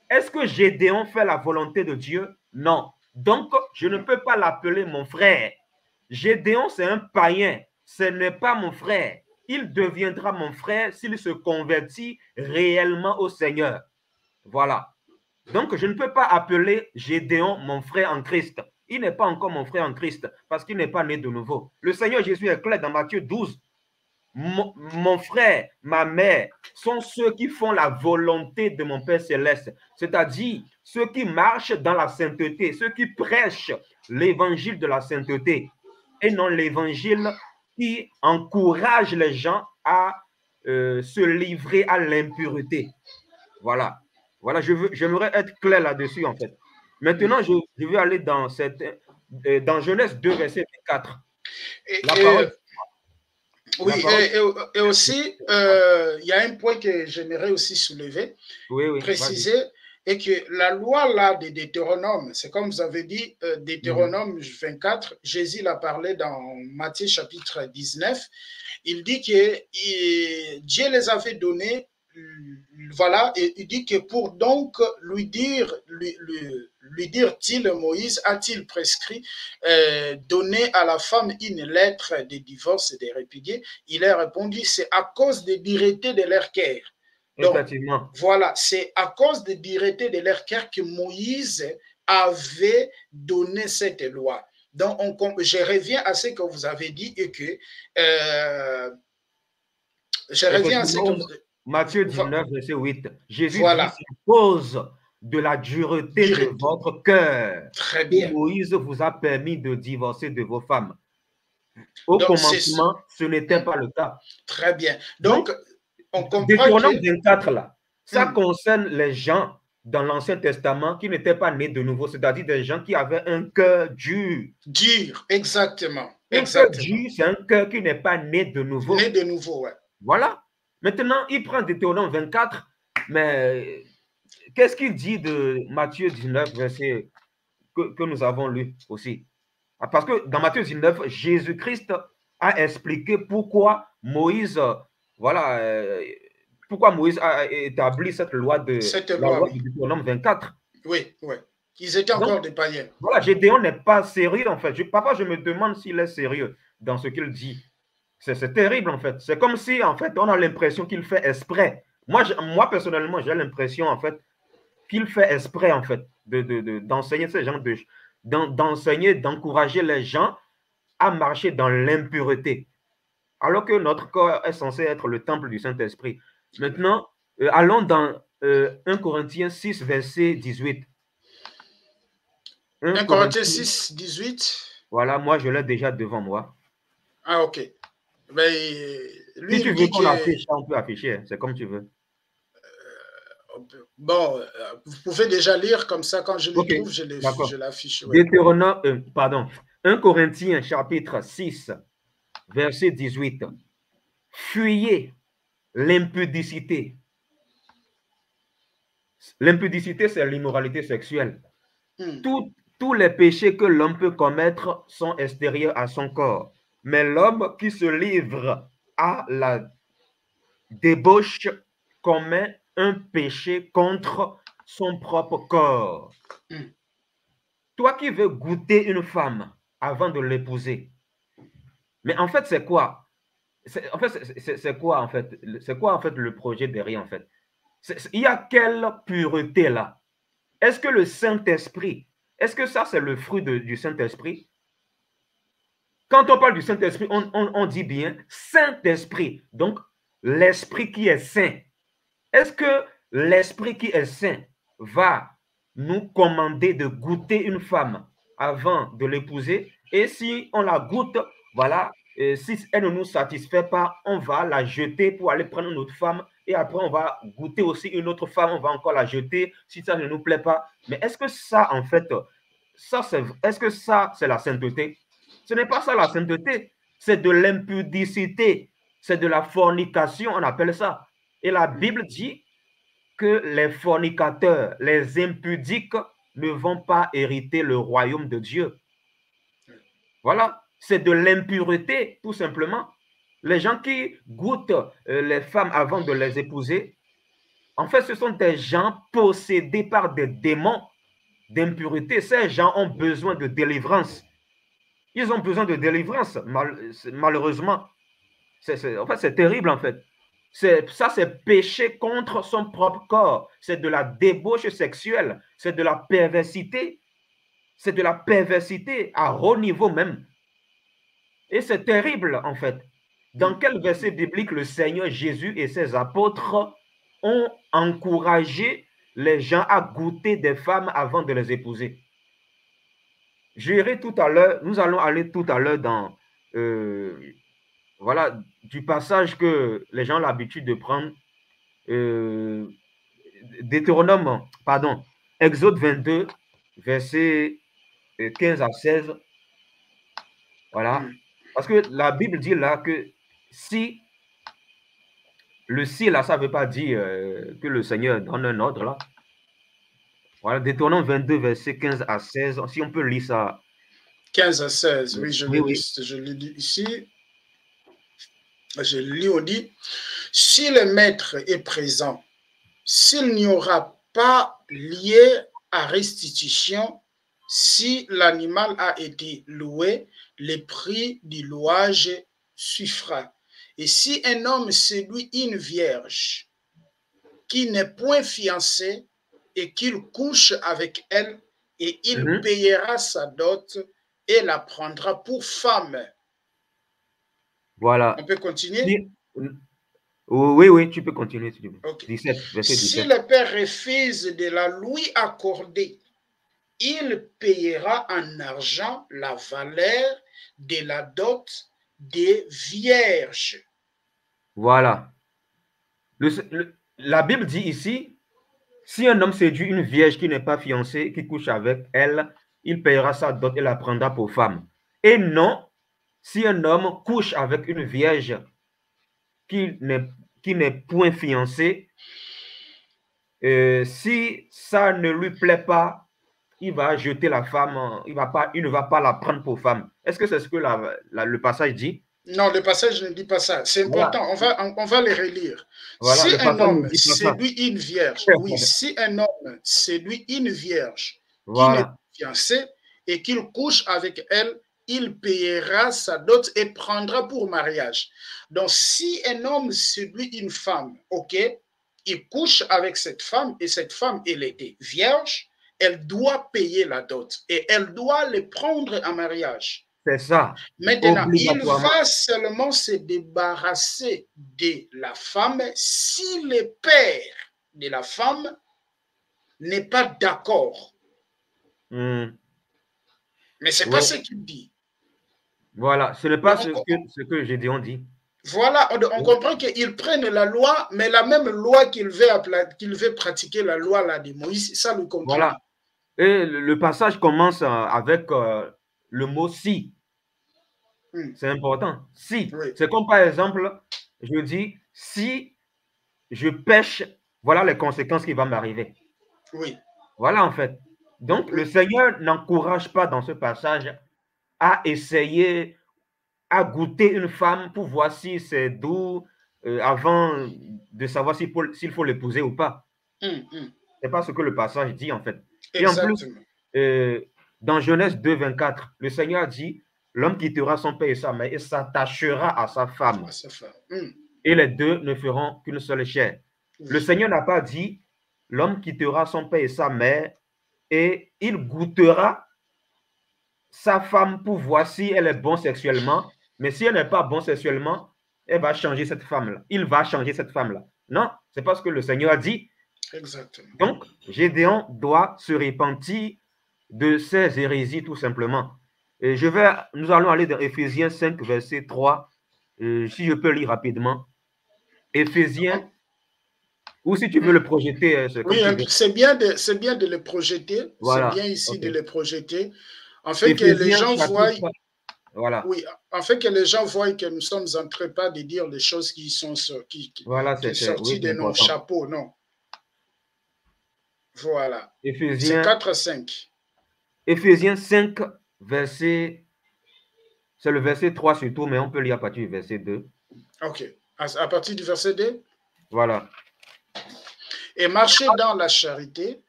Est-ce que Gédéon fait la volonté de Dieu? Non. Donc, je ne peux pas l'appeler mon frère. Gédéon, c'est un païen. Ce n'est pas mon frère. Il deviendra mon frère s'il se convertit réellement au Seigneur. Voilà. Donc, je ne peux pas appeler Gédéon mon frère en Christ. Il n'est pas encore mon frère en Christ parce qu'il n'est pas né de nouveau. Le Seigneur Jésus est clair dans Matthieu 12. Mon frère, ma mère sont ceux qui font la volonté de mon Père céleste, c'est-à-dire ceux qui marchent dans la sainteté, ceux qui prêchent l'évangile de la sainteté et non l'évangile qui encourage les gens à se livrer à l'impureté. Voilà. Voilà, j'aimerais être clair là-dessus en fait. Maintenant, je vais aller dans Genèse 2, verset 4. Oui, et aussi, il y a un point que j'aimerais aussi soulever, préciser, et que la loi là de Deutéronome, c'est comme vous avez dit, Deutéronome 24, Jésus l'a parlé dans Matthieu chapitre 19, il dit que Dieu les avait donnés, voilà, et il dit que pour donc lui dire-t-il, Moïse a-t-il prescrit donner à la femme une lettre de divorce et de répudier? Il a répondu, c'est à cause de dureté de leur cœur. Donc, voilà, c'est à cause de dureté de leur cœur que Moïse avait donné cette loi. Donc, je reviens à ce que vous avez dit et que je reviens à ce que Matthieu 19, verset 8. Jésus dit, c'est à cause de la dureté de votre cœur que Moïse vous a permis de divorcer de vos femmes. Au commencement, ce n'était pas le cas. Très bien. Donc, on comprend Deutéronome 24, là, ça concerne les gens dans l'Ancien Testament qui n'étaient pas nés de nouveau, c'est-à-dire des gens qui avaient un cœur dur. Dur, exactement. Un cœur dur, c'est un cœur qui n'est pas né de nouveau. Né de nouveau, ouais. Voilà. Maintenant, il prend Deutéronome 24, mais qu'est-ce qu'il dit de Matthieu 19, verset que nous avons lu aussi? Parce que dans Matthieu 19, Jésus-Christ a expliqué pourquoi Moïse, pourquoi Moïse a établi cette loi de Deutéronome 24. Oui, oui. Ils étaient encore des païens. Voilà, Gédéon n'est pas sérieux en fait. Papa, je me demande s'il est sérieux dans ce qu'il dit. C'est terrible en fait. C'est comme si en fait on a l'impression qu'il fait exprès. Moi personnellement, j'ai l'impression en fait qu'il fait exprès en fait d'enseigner ces gens d'enseigner, d'encourager les gens à marcher dans l'impureté. Alors que notre corps est censé être le temple du Saint-Esprit. Maintenant, allons dans 1 Corinthiens 6, verset 18. 1 Corinthiens 6, 18. Voilà, moi je l'ai déjà devant moi. Ah, ok. Mais lui, si tu veux qu'on l'affiche, on peut afficher, c'est comme tu veux. Bon, vous pouvez déjà lire comme ça, quand je le trouve, je l'affiche. Ouais. Deutéronome, pardon, 1 Corinthiens chapitre 6, verset 18. Fuyez l'impudicité. L'impudicité, c'est l'immoralité sexuelle. Tous les péchés que l'homme peut commettre sont extérieurs à son corps. Mais l'homme qui se livre à la débauche commet un péché contre son propre corps. Toi qui veux goûter une femme avant de l'épouser, mais en fait, c'est quoi? En fait, c'est quoi en fait? C'est quoi en fait le projet derrière en fait? Il y a quelle pureté là? Est-ce que le Saint-Esprit, est-ce que ça c'est le fruit du Saint-Esprit? Quand on parle du Saint-Esprit, on dit bien Saint-Esprit, donc l'Esprit qui est saint. Est-ce que l'Esprit qui est saint va nous commander de goûter une femme avant de l'épouser? Et si on la goûte, voilà, si elle ne nous satisfait pas, on va la jeter pour aller prendre une autre femme. Et après, on va goûter aussi une autre femme, on va encore la jeter si ça ne nous plaît pas. Mais est-ce que ça, en fait, est-ce que ça, c'est la sainteté? Ce n'est pas ça la sainteté, c'est de l'impudicité, c'est de la fornication, on appelle ça. Et la Bible dit que les fornicateurs, les impudiques ne vont pas hériter le royaume de Dieu. Voilà, c'est de l'impureté, tout simplement. Les gens qui goûtent les femmes avant de les épouser, en fait, ce sont des gens possédés par des démons d'impureté. Ces gens ont besoin de délivrance. Ils ont besoin de délivrance, malheureusement. En fait, c'est terrible, en fait. Ça, c'est péché contre son propre corps. C'est de la débauche sexuelle. C'est de la perversité. C'est de la perversité à haut niveau même. Et c'est terrible, en fait. Dans quel verset biblique le Seigneur Jésus et ses apôtres ont encouragé les gens à goûter des femmes avant de les épouser? J'irai tout à l'heure, nous allons aller tout à l'heure dans voilà, du passage que les gens ont l'habitude de prendre, Exode 22, versets 15 à 16. Voilà. Parce que la Bible dit là que si, le si là, ça ne veut pas dire que le Seigneur donne un ordre là. Voilà, Deutéronome 22, versets 15 à 16. Si on peut lire ça. 15 à 16, oui, je le lis ici. Je lis, on dit, si le maître est présent, s'il n'y aura pas lié à restitution, si l'animal a été loué, le prix du louage suffira. Et si un homme séduit une vierge qui n'est point fiancée et qu'il couche avec elle, et il payera sa dot et la prendra pour femme. Voilà. On peut continuer? Oui, tu peux continuer. Okay. 17, verset 17. Si le père refuse de la lui accorder, il payera en argent la valeur de la dot des vierges. Voilà. La Bible dit ici, si un homme séduit une vierge qui n'est pas fiancée, qui couche avec elle, il payera sa dot et la prendra pour femme. Et non, si un homme couche avec une vierge qui n'est point fiancée, si ça ne lui plaît pas, il va jeter la femme, il ne va pas la prendre pour femme. Est-ce que c'est ce que le passage dit? Non, le passage ne dit pas ça. C'est important, voilà. on va les relire. Voilà, si un homme séduit une vierge, oui, si un homme séduit une vierge qui n'est pas fiancée et qu'il couche avec elle, il payera sa dot et prendra pour mariage. Donc, si un homme séduit une femme, ok, il couche avec cette femme et cette femme, elle était vierge, elle doit payer la dot et elle doit le prendre en mariage. C'est ça. Maintenant, il va seulement se débarrasser de la femme si le père de la femme n'est pas d'accord. Mais ce n'est pas ce qu'il dit. Voilà, ce n'est pas ce que Gédéon dit. Voilà, on comprend qu'ils prennent la loi, mais la même loi qu'il veut pratiquer, la loi là, de Moïse, ça nous comprend. Voilà. Et le passage commence avec le mot « si ». C'est important. Si. Oui. C'est comme par exemple, je dis, si je pêche, voilà les conséquences qui vont m'arriver. Oui. Voilà en fait. Donc, le Seigneur n'encourage pas dans ce passage à essayer, à goûter une femme pour voir si c'est doux avant de savoir s'il faut l'épouser ou pas. C'est pas ce que le passage dit en fait. Exactement. Et en plus, dans Genèse 2, 24, le Seigneur dit, l'homme quittera son père et sa mère et s'attachera à sa femme. Mm. Et les deux ne feront qu'une seule chair. Le Seigneur n'a pas dit l'homme quittera son père et sa mère et il goûtera sa femme pour voir si elle est bonne sexuellement. Mais si elle n'est pas bonne sexuellement, elle va changer cette femme-là. Il va changer cette femme-là. Non, c'est parce que le Seigneur a dit. Exactement. Donc, Gédéon doit se repentir de ses hérésies tout simplement. Et nous allons aller dans Éphésiens 5, verset 3. Si je peux lire rapidement. Éphésiens, ou si tu veux le projeter. Oui, c'est bien de le projeter. Voilà. C'est bien ici de le projeter. En fait, que les gens voient. Voilà. Oui, en fait, que les gens voient que nous sommes en train pas de dire les choses qui sont sorties de nos chapeaux, non. Voilà. C'est 4 à 5. Éphésiens 5, verset. C'est le verset 3 surtout, mais on peut lire à partir du verset 2. Ok. À partir du verset 2? Voilà. Et marcher dans la charité,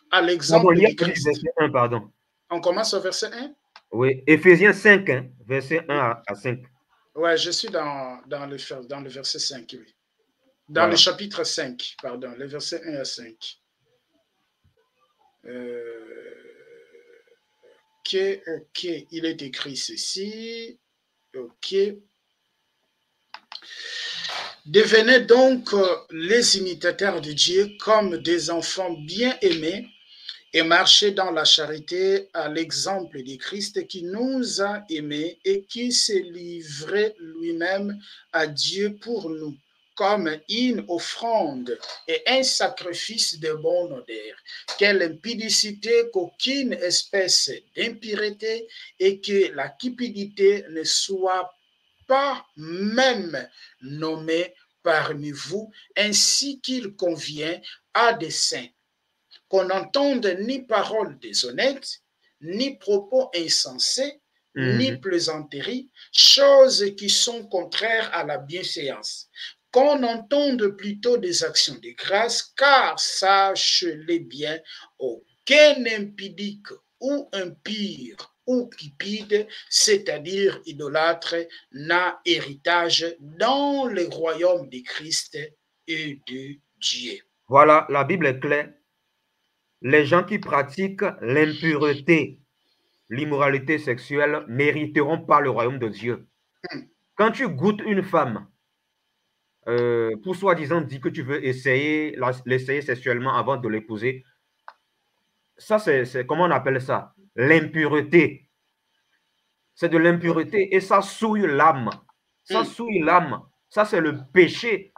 à l'exemple de Christ. Verset 1, pardon. On commence au verset 1? Oui, Éphésiens 5, hein, verset 1 à 5. Oui, je suis dans le verset 5, oui. Dans le chapitre 5, pardon, le verset 1 à 5. Ok, il est écrit ceci. Ok. Devenez donc les imitateurs de Dieu comme des enfants bien-aimés et marchez dans la charité à l'exemple de Christ qui nous a aimés et qui s'est livré lui-même à Dieu pour nous comme une offrande et un sacrifice de bonne odeur. Quelle impudicité qu'aucune espèce d'impureté et que la cupidité ne soit pas même nommée parmi vous, ainsi qu'il convient à des saints. Qu'on n'entende ni paroles déshonnêtes, ni propos insensés, ni plaisanteries, choses qui sont contraires à la bienséance. Qu'on entende plutôt des actions de grâce, car sachez-les bien, aucun impudique ou impur ou cupide, c'est-à-dire idolâtre, n'a héritage dans le royaume de Christ et de Dieu. Voilà, la Bible est claire. Les gens qui pratiquent l'impureté, l'immoralité sexuelle, mériteront pas le royaume de Dieu. Quand tu goûtes une femme, pour soi-disant dire que tu veux l'essayer sexuellement avant de l'épouser, ça c'est comment on appelle ça? L'impureté. C'est de l'impureté et ça souille l'âme. Ça souille l'âme. Ça c'est le péché.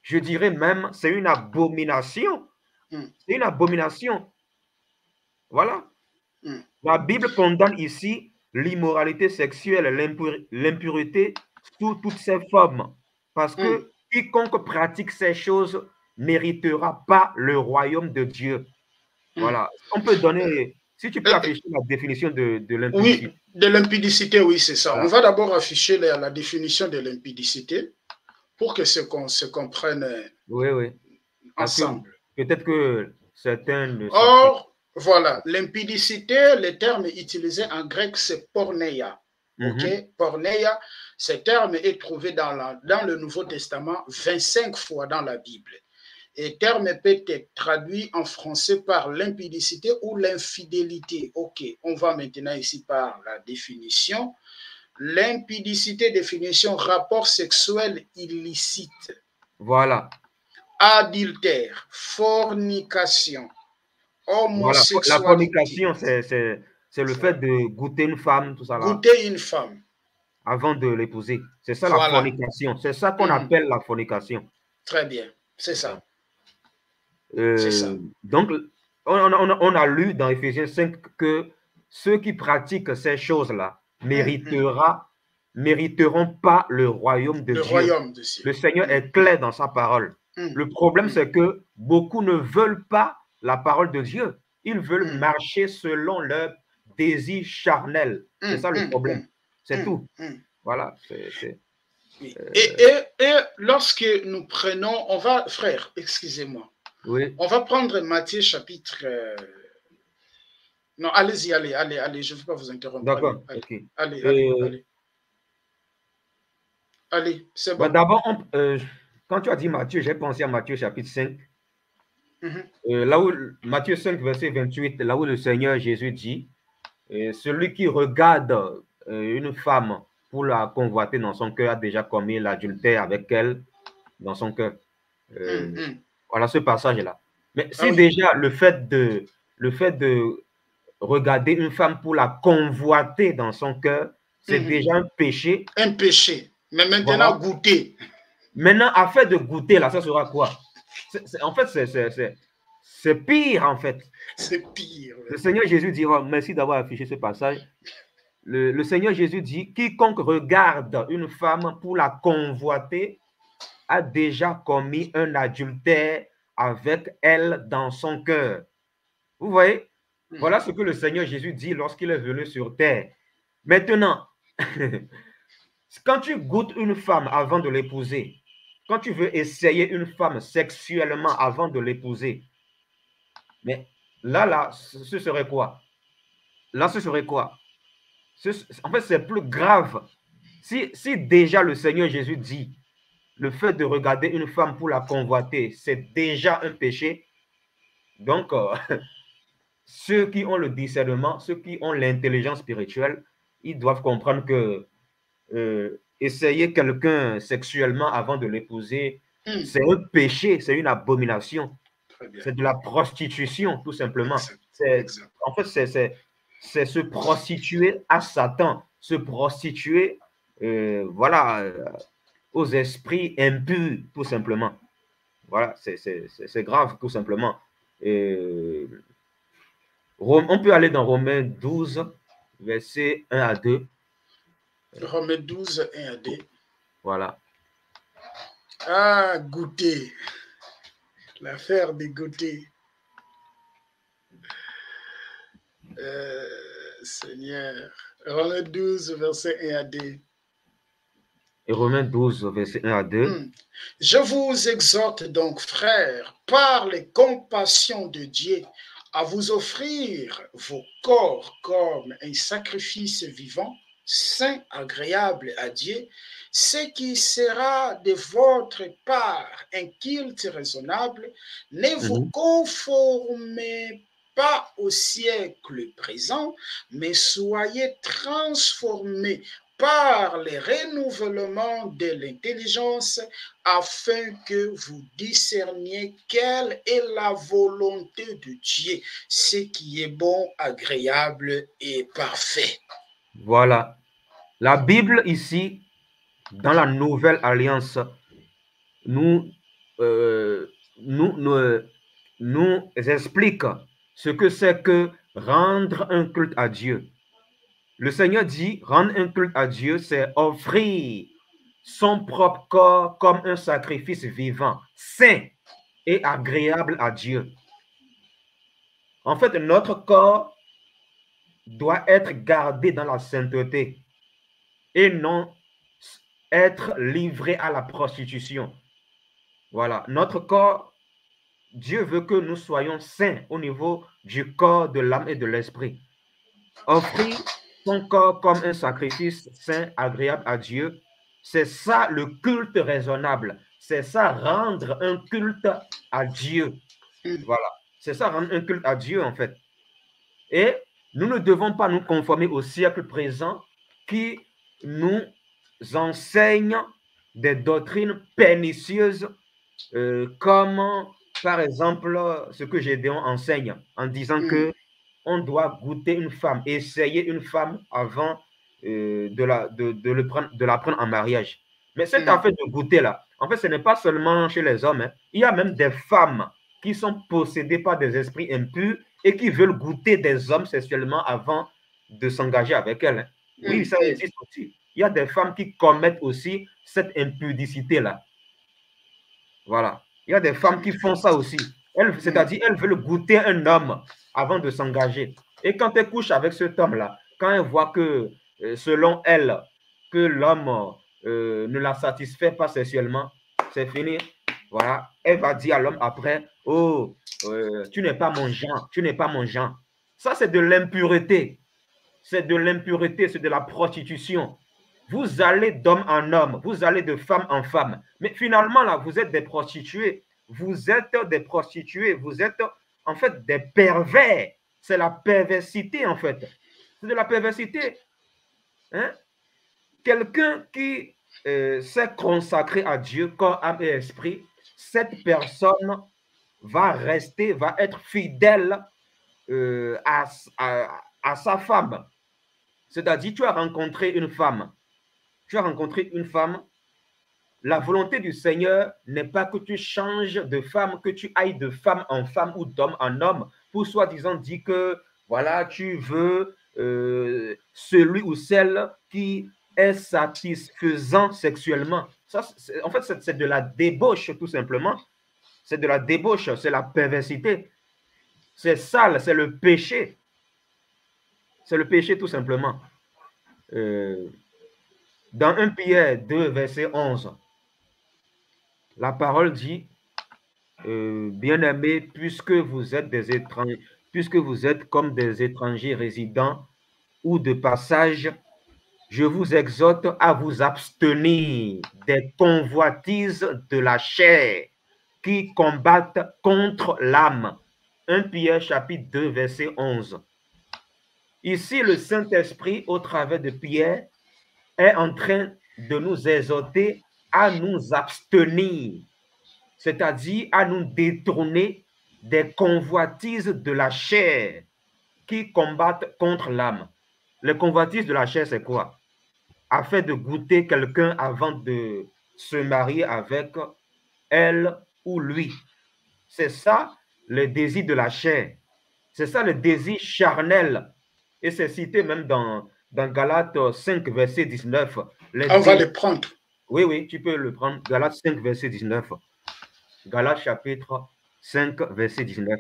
Je dirais même, c'est une abomination. C'est une abomination. Voilà. La Bible condamne ici l'immoralité sexuelle, l'impureté sous toutes ses formes. Parce que quiconque pratique ces choses méritera pas le royaume de Dieu. Voilà. On peut donner, si tu peux afficher la définition de l'impudicité. Oui, de l'impudicité, oui, c'est ça. Voilà. On va d'abord afficher la définition de l'impudicité pour que ce qu'on se comprenne ensemble. Peut-être que certains... Or, voilà, l'impudicité, le terme utilisé en grec, c'est porneia. Ok, porneia, ce terme est trouvé dans le Nouveau Testament 25 fois dans la Bible. Et le terme peut être traduit en français par l'impudicité ou l'infidélité. Ok, on va maintenant ici par la définition. L'impudicité, définition, rapport sexuel illicite. Voilà. Adultère, fornication, homosexualité. Voilà. La fornication, c'est le fait de goûter une femme, tout ça là. Goûter une femme. Avant de l'épouser. C'est ça la fornication. C'est ça qu'on appelle la fornication. Très bien. C'est ça. C'est ça. Donc, on a lu dans Éphésiens 5 que ceux qui pratiquent ces choses-là mériteront pas le royaume de Dieu. Le Seigneur est clair dans sa parole. Le problème, c'est que beaucoup ne veulent pas la parole de Dieu. Ils veulent marcher selon leur désir charnel. C'est ça le problème. C'est tout. Voilà. Et lorsque nous prenons, frère, excusez-moi. Oui. On va prendre Matthieu chapitre Non, allez-y, allez, je ne vais pas vous interrompre. D'accord, ok. Allez, c'est bon. D'abord, quand tu as dit Matthieu, j'ai pensé à Matthieu chapitre 5. Là où Matthieu 5, verset 28, là où le Seigneur Jésus dit, celui qui regarde une femme pour la convoiter dans son cœur a déjà commis l'adultère avec elle dans son cœur. Voilà ce passage-là. Mais c'est déjà le fait de regarder une femme pour la convoiter dans son cœur, c'est déjà un péché. Un péché. Mais maintenant, goûter. Maintenant, afin de goûter, là, ça sera quoi? En fait, c'est pire, en fait. C'est pire. Le Seigneur Jésus dira, merci d'avoir affiché ce passage. Le Seigneur Jésus dit, quiconque regarde une femme pour la convoiter a déjà commis un adultère avec elle dans son cœur. Vous voyez? Voilà ce que le Seigneur Jésus dit lorsqu'il est venu sur terre. Maintenant, quand tu goûtes une femme avant de l'épouser, quand tu veux essayer une femme sexuellement avant de l'épouser, mais là, ce serait quoi? Là, ce serait quoi? En fait, c'est plus grave. Si déjà le Seigneur Jésus dit, le fait de regarder une femme pour la convoiter, c'est déjà un péché, donc ceux qui ont le discernement, ceux qui ont l'intelligence spirituelle, ils doivent comprendre que essayer quelqu'un sexuellement avant de l'épouser, c'est un péché, c'est une abomination. C'est de la prostitution, tout simplement. En fait, c'est se prostituer à Satan, se prostituer, voilà, aux esprits impurs, tout simplement. Voilà, c'est grave, tout simplement. On peut aller dans Romains 12, versets 1 à 2. Romains 12, 1 à 2. Voilà. Ah, goûter. L'affaire des goûter. Seigneur. Romains 12, verset 1 à 2. Et Romains 12, verset 1 à 2. Je vous exhorte donc, frères, par les compassions de Dieu, à vous offrir vos corps comme un sacrifice vivant, saint, agréable à Dieu, ce qui sera de votre part un culte raisonnable. Ne vous conformez pas au siècle présent, mais soyez transformés par les renouvellements de l'intelligence, afin que vous discerniez quelle est la volonté de Dieu, ce qui est bon, agréable et parfait. Voilà. La Bible ici, dans la Nouvelle Alliance, nous explique ce que c'est que rendre un culte à Dieu. Le Seigneur dit, rendre un culte à Dieu, c'est offrir son propre corps comme un sacrifice vivant, saint et agréable à Dieu. En fait, notre corps doit être gardé dans la sainteté et non être livré à la prostitution. Voilà, notre corps, Dieu veut que nous soyons saints au niveau du corps, de l'âme et de l'esprit. Offrir son corps comme un sacrifice saint, agréable à Dieu, c'est ça le culte raisonnable. C'est ça rendre un culte à Dieu. Voilà, c'est ça rendre un culte à Dieu en fait. Et nous ne devons pas nous conformer au siècle présent qui nous enseigne des doctrines pernicieuses comme par exemple ce que Gédéon enseigne en disant que on doit goûter une femme, essayer une femme avant de la prendre en mariage. Mais cette affaire de goûter là, en fait, ce n'est pas seulement chez les hommes. Hein. Il y a même des femmes qui sont possédées par des esprits impurs et qui veulent goûter des hommes sexuellement avant de s'engager avec elles. Hein. Oui, ça existe aussi. Il y a des femmes qui commettent aussi cette impudicité là. Voilà. Il y a des femmes qui font ça aussi. C'est-à-dire, elles veulent goûter un homme avant de s'engager. Et quand elles couchent avec cet homme-là, quand elles voient que, selon elles, que l'homme ne la satisfait pas sexuellement, c'est fini. Voilà. Elle va dire à l'homme après, oh, tu n'es pas mon genre, tu n'es pas mon genre. Ça, c'est de l'impureté. C'est de l'impureté, c'est de la prostitution. Vous allez d'homme en homme, vous allez de femme en femme. Mais finalement, là, vous êtes des prostituées. Vous êtes des prostituées. Vous êtes, en fait, des pervers. C'est la perversité, en fait. C'est de la perversité. Hein? Quelqu'un qui s'est consacré à Dieu, corps, âme et esprit, cette personne va rester, va être fidèle à sa femme. C'est-à-dire, tu as rencontré une femme. Tu as rencontré une femme. La volonté du Seigneur n'est pas que tu changes de femme, que tu ailles de femme en femme ou d'homme en homme pour soi-disant dire que, voilà, tu veux celui ou celle qui est satisfaisant sexuellement. Ça, en fait, c'est de la débauche, tout simplement. C'est de la débauche, c'est la perversité. C'est sale, c'est le péché. C'est le péché, tout simplement. Dans 1 Pierre 2, verset 11, la parole dit, bien-aimés, puisque vous êtes des étrangers, puisque vous êtes comme des étrangers résidents ou de passage, je vous exhorte à vous abstenir des convoitises de la chair qui combattent contre l'âme. 1 Pierre chapitre 2, verset 11. Ici, le Saint-Esprit, au travers de Pierre, est en train de nous exhorter à nous abstenir, c'est-à-dire à nous détourner des convoitises de la chair qui combattent contre l'âme. Les convoitises de la chair, c'est quoi? Afin de goûter quelqu'un avant de se marier avec elle ou lui. C'est ça le désir de la chair. C'est ça le désir charnel. Et c'est cité même dans Galates 5, verset 19. On va le prendre. Oui, oui, tu peux le prendre. Galates 5, verset 19. Galates chapitre 5, verset 19.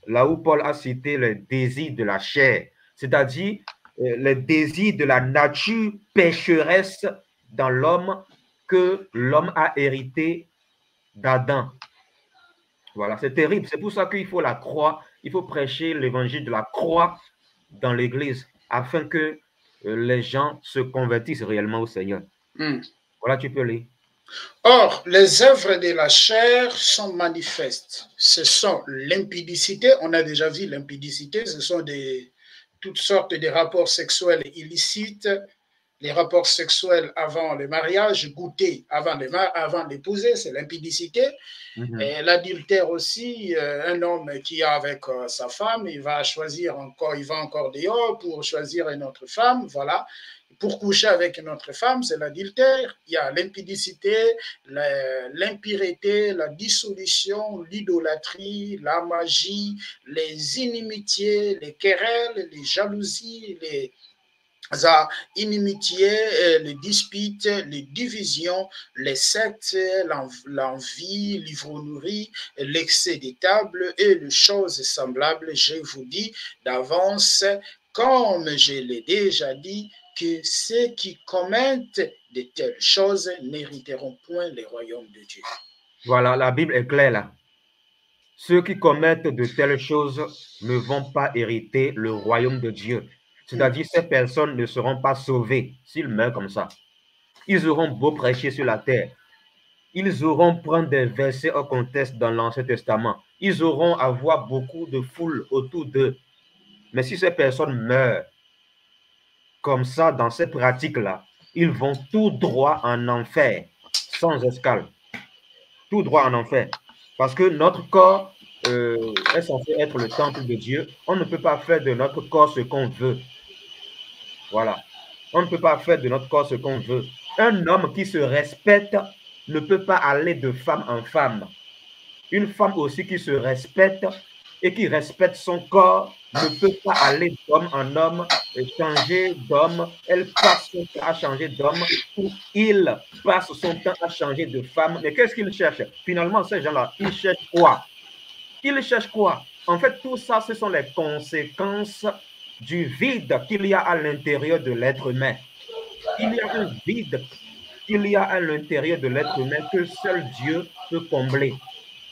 Là où Paul a cité le désir de la chair, c'est-à-dire le désir de la nature pécheresse dans l'homme que l'homme a hérité d'Adam. Voilà, c'est terrible. C'est pour ça qu'il faut la croix, il faut prêcher l'évangile de la croix dans l'Église afin que les gens se convertissent réellement au Seigneur. Voilà, tu peux lire. Or, les œuvres de la chair sont manifestes. Ce sont l'impudicité, on a déjà vu l'impudicité, ce sont toutes sortes de rapports sexuels illicites, les rapports sexuels avant le mariage, goûter avant d'épouser, c'est l'impudicité. Et l'adultère aussi, un homme qui est avec sa femme, il va encore dehors pour choisir une autre femme, voilà. Pour coucher avec une autre femme, c'est l'adultère. Il y a l'impudicité, l'impureté, la dissolution, l'idolâtrie, la magie, les inimitiés, les querelles, les jalousies, les inimitiés, les disputes, les divisions, les sectes, l'envie, l'ivrognerie, l'excès des tables et les choses semblables. Je vous dis d'avance, comme je l'ai déjà dit, que ceux qui commettent de telles choses n'hériteront point le royaume de Dieu. Voilà, la Bible est claire là. Ceux qui commettent de telles choses ne vont pas hériter le royaume de Dieu. C'est-à-dire ces personnes ne seront pas sauvées s'ils meurent comme ça. Ils auront beau prêcher sur la terre. Ils auront prendre des versets au contexte dans l'Ancien Testament. Ils auront avoir beaucoup de foule autour d'eux. Mais si ces personnes meurent comme ça, dans ces pratiques-là, ils vont tout droit en enfer, sans escale. Tout droit en enfer. Parce que notre corps est censé être le temple de Dieu. On ne peut pas faire de notre corps ce qu'on veut. Voilà. On ne peut pas faire de notre corps ce qu'on veut. Un homme qui se respecte ne peut pas aller de femme en femme. Une femme aussi qui se respecte et qui respecte son corps ne peut pas aller d'homme en homme, changer d'homme. Elle passe son temps à changer d'homme ou il passe son temps à changer de femme. Mais qu'est-ce qu'il cherche? Finalement, ces gens-là, ils cherchent quoi? Ils cherchent quoi? En fait, tout ça, ce sont les conséquences du vide qu'il y a à l'intérieur de l'être humain. Il y a un vide qu'il y a à l'intérieur de l'être humain que seul Dieu peut combler.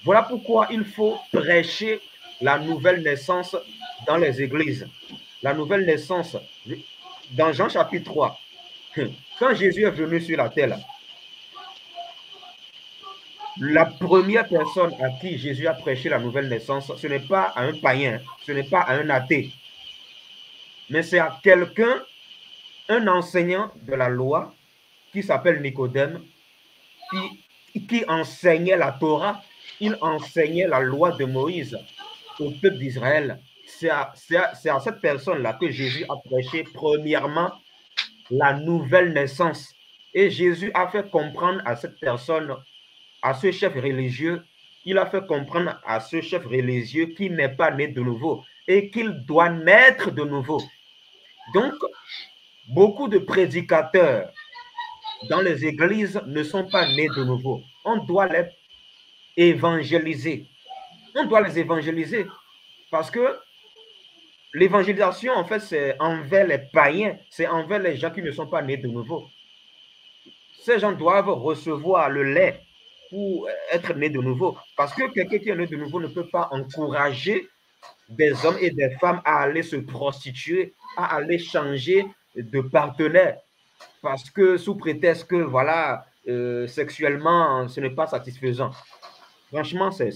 Voilà pourquoi il faut prêcher la nouvelle naissance dans les églises. La nouvelle naissance, dans Jean chapitre 3, quand Jésus est venu sur la terre, la première personne à qui Jésus a prêché la nouvelle naissance, ce n'est pas à un païen, ce n'est pas à un athée, mais c'est à quelqu'un, un enseignant de la loi, qui s'appelle Nicodème, qui enseignait la Torah, il enseignait la loi de Moïse au peuple d'Israël. C'est à cette personne-là que Jésus a prêché premièrement la nouvelle naissance. Et Jésus a fait comprendre à cette personne, à ce chef religieux, il a fait comprendre à ce chef religieux qu'il n'est pas né de nouveau et qu'il doit naître de nouveau. Donc, beaucoup de prédicateurs dans les églises ne sont pas nés de nouveau. On doit les évangéliser. On doit les évangéliser parce que l'évangélisation, en fait, c'est envers les païens, c'est envers les gens qui ne sont pas nés de nouveau. Ces gens doivent recevoir le lait pour être nés de nouveau. Parce que quelqu'un qui est né de nouveau ne peut pas encourager des hommes et des femmes à aller se prostituer, à aller changer de partenaire. Parce que sous prétexte que, voilà, sexuellement, ce n'est pas satisfaisant. Franchement, c'est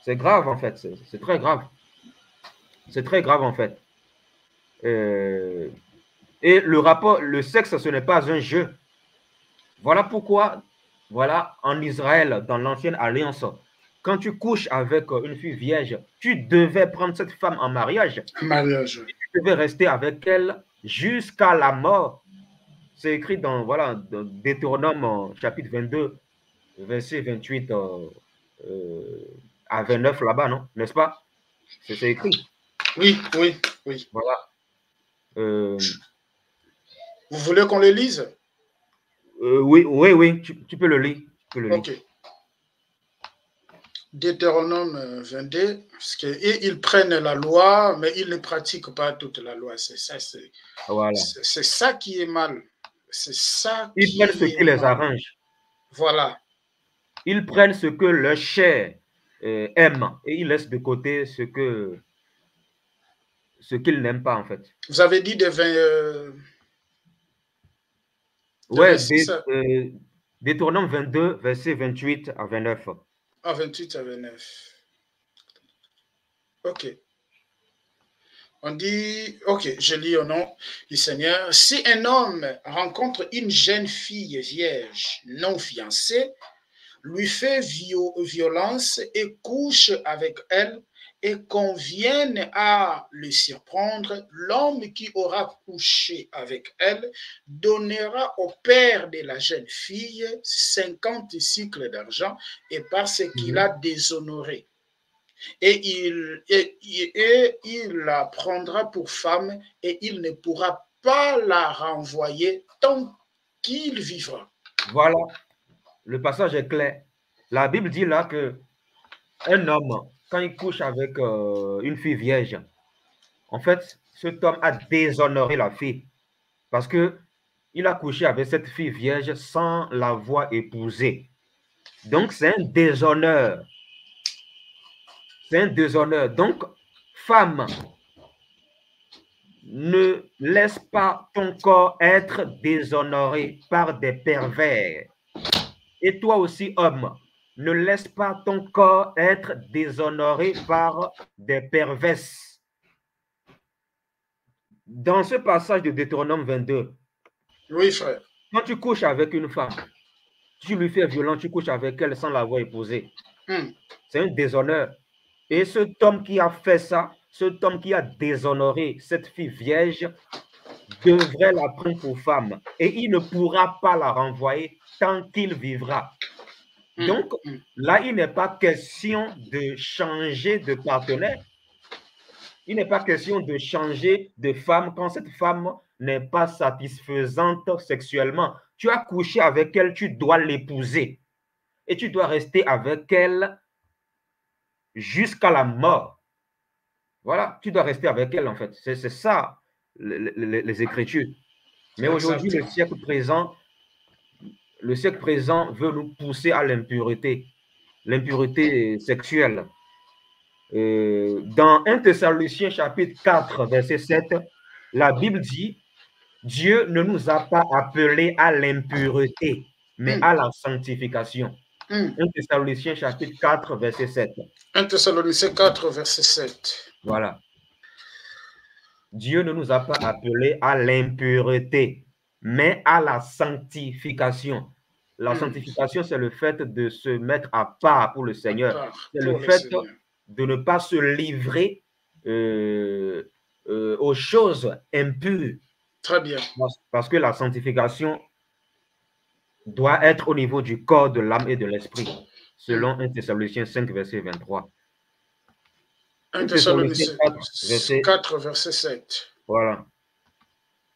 grave, en fait. C'est très grave. C'est très grave, en fait. Et le sexe, ce n'est pas un jeu. Voilà pourquoi, voilà, en Israël, dans l'ancienne alliance, quand tu couches avec une fille vierge, tu devais prendre cette femme en mariage. Mariage. Tu devais rester avec elle jusqu'à la mort. C'est écrit dans, voilà, dans Deutéronome chapitre 22, verset 28 à 29 là-bas, non? N'est-ce pas? C'est écrit. Oui. Voilà. Vous voulez qu'on le lise? Oui, tu peux le lire. Ok. Deutéronome 22, et ils prennent la loi, mais ils ne pratiquent pas toute la loi. C'est ça, voilà. C'est ça qui est mal. C'est ça. Ils prennent ce qui les arrange. Voilà. Ils prennent ce que leur chair aime et ils laissent de côté ce qu'ils n'aiment pas, en fait. Vous avez dit Deutéronome 22, verset 28 à 29. Ah, 28 à 29. Ok. On dit, ok, je lis au nom du Seigneur. Si un homme rencontre une jeune fille vierge non fiancée, lui fait violence et couche avec elle et convienne à le surprendre, l'homme qui aura couché avec elle donnera au père de la jeune fille 50 cycles d'argent et parce qu'il a déshonoré. Et il la prendra pour femme et il ne pourra pas la renvoyer tant qu'il vivra. Voilà, le passage est clair. La Bible dit là que un homme, quand il couche avec une fille vierge, en fait, cet homme a déshonoré la fille parce qu'il a couché avec cette fille vierge sans l'avoir épousée. Donc, c'est un déshonneur. C'est un déshonneur. Donc, femme, ne laisse pas ton corps être déshonoré par des pervers. Et toi aussi, homme, ne laisse pas ton corps être déshonoré par des perverses. Dans ce passage de Deutéronome 22, oui, frère. Quand tu couches avec une femme, tu lui fais violence, tu couches avec elle sans l'avoir épousée. C'est un déshonneur. Et cet homme qui a fait ça, cet homme qui a déshonoré cette fille vierge, devrait la prendre pour femme. Et il ne pourra pas la renvoyer tant qu'il vivra. Donc, là, il n'est pas question de changer de partenaire. Il n'est pas question de changer de femme quand cette femme n'est pas satisfaisante sexuellement. Tu as couché avec elle, tu dois l'épouser. Et tu dois rester avec elle jusqu'à la mort. Voilà, tu dois rester avec elle en fait. C'est ça, les Écritures. Mais aujourd'hui, le siècle présent veut nous pousser à l'impureté sexuelle. Dans 1 Thessaloniciens chapitre 4, verset 7, la Bible dit, Dieu ne nous a pas appelés à l'impureté, mais à la sanctification. 1 Thessaloniciens chapitre 4, verset 7. 1 Thessaloniciens 4, verset 7. Voilà. Dieu ne nous a pas appelés à l'impureté, mais à la sanctification. La sanctification, c'est le fait de se mettre à part pour le Seigneur. C'est le fait de ne pas se livrer aux choses impures. Très bien. Parce que la sanctification doit être au niveau du corps, de l'âme et de l'esprit, selon 1 Thessaloniciens 5, verset 23. 1 Thessaloniciens 4, verset 7. Voilà.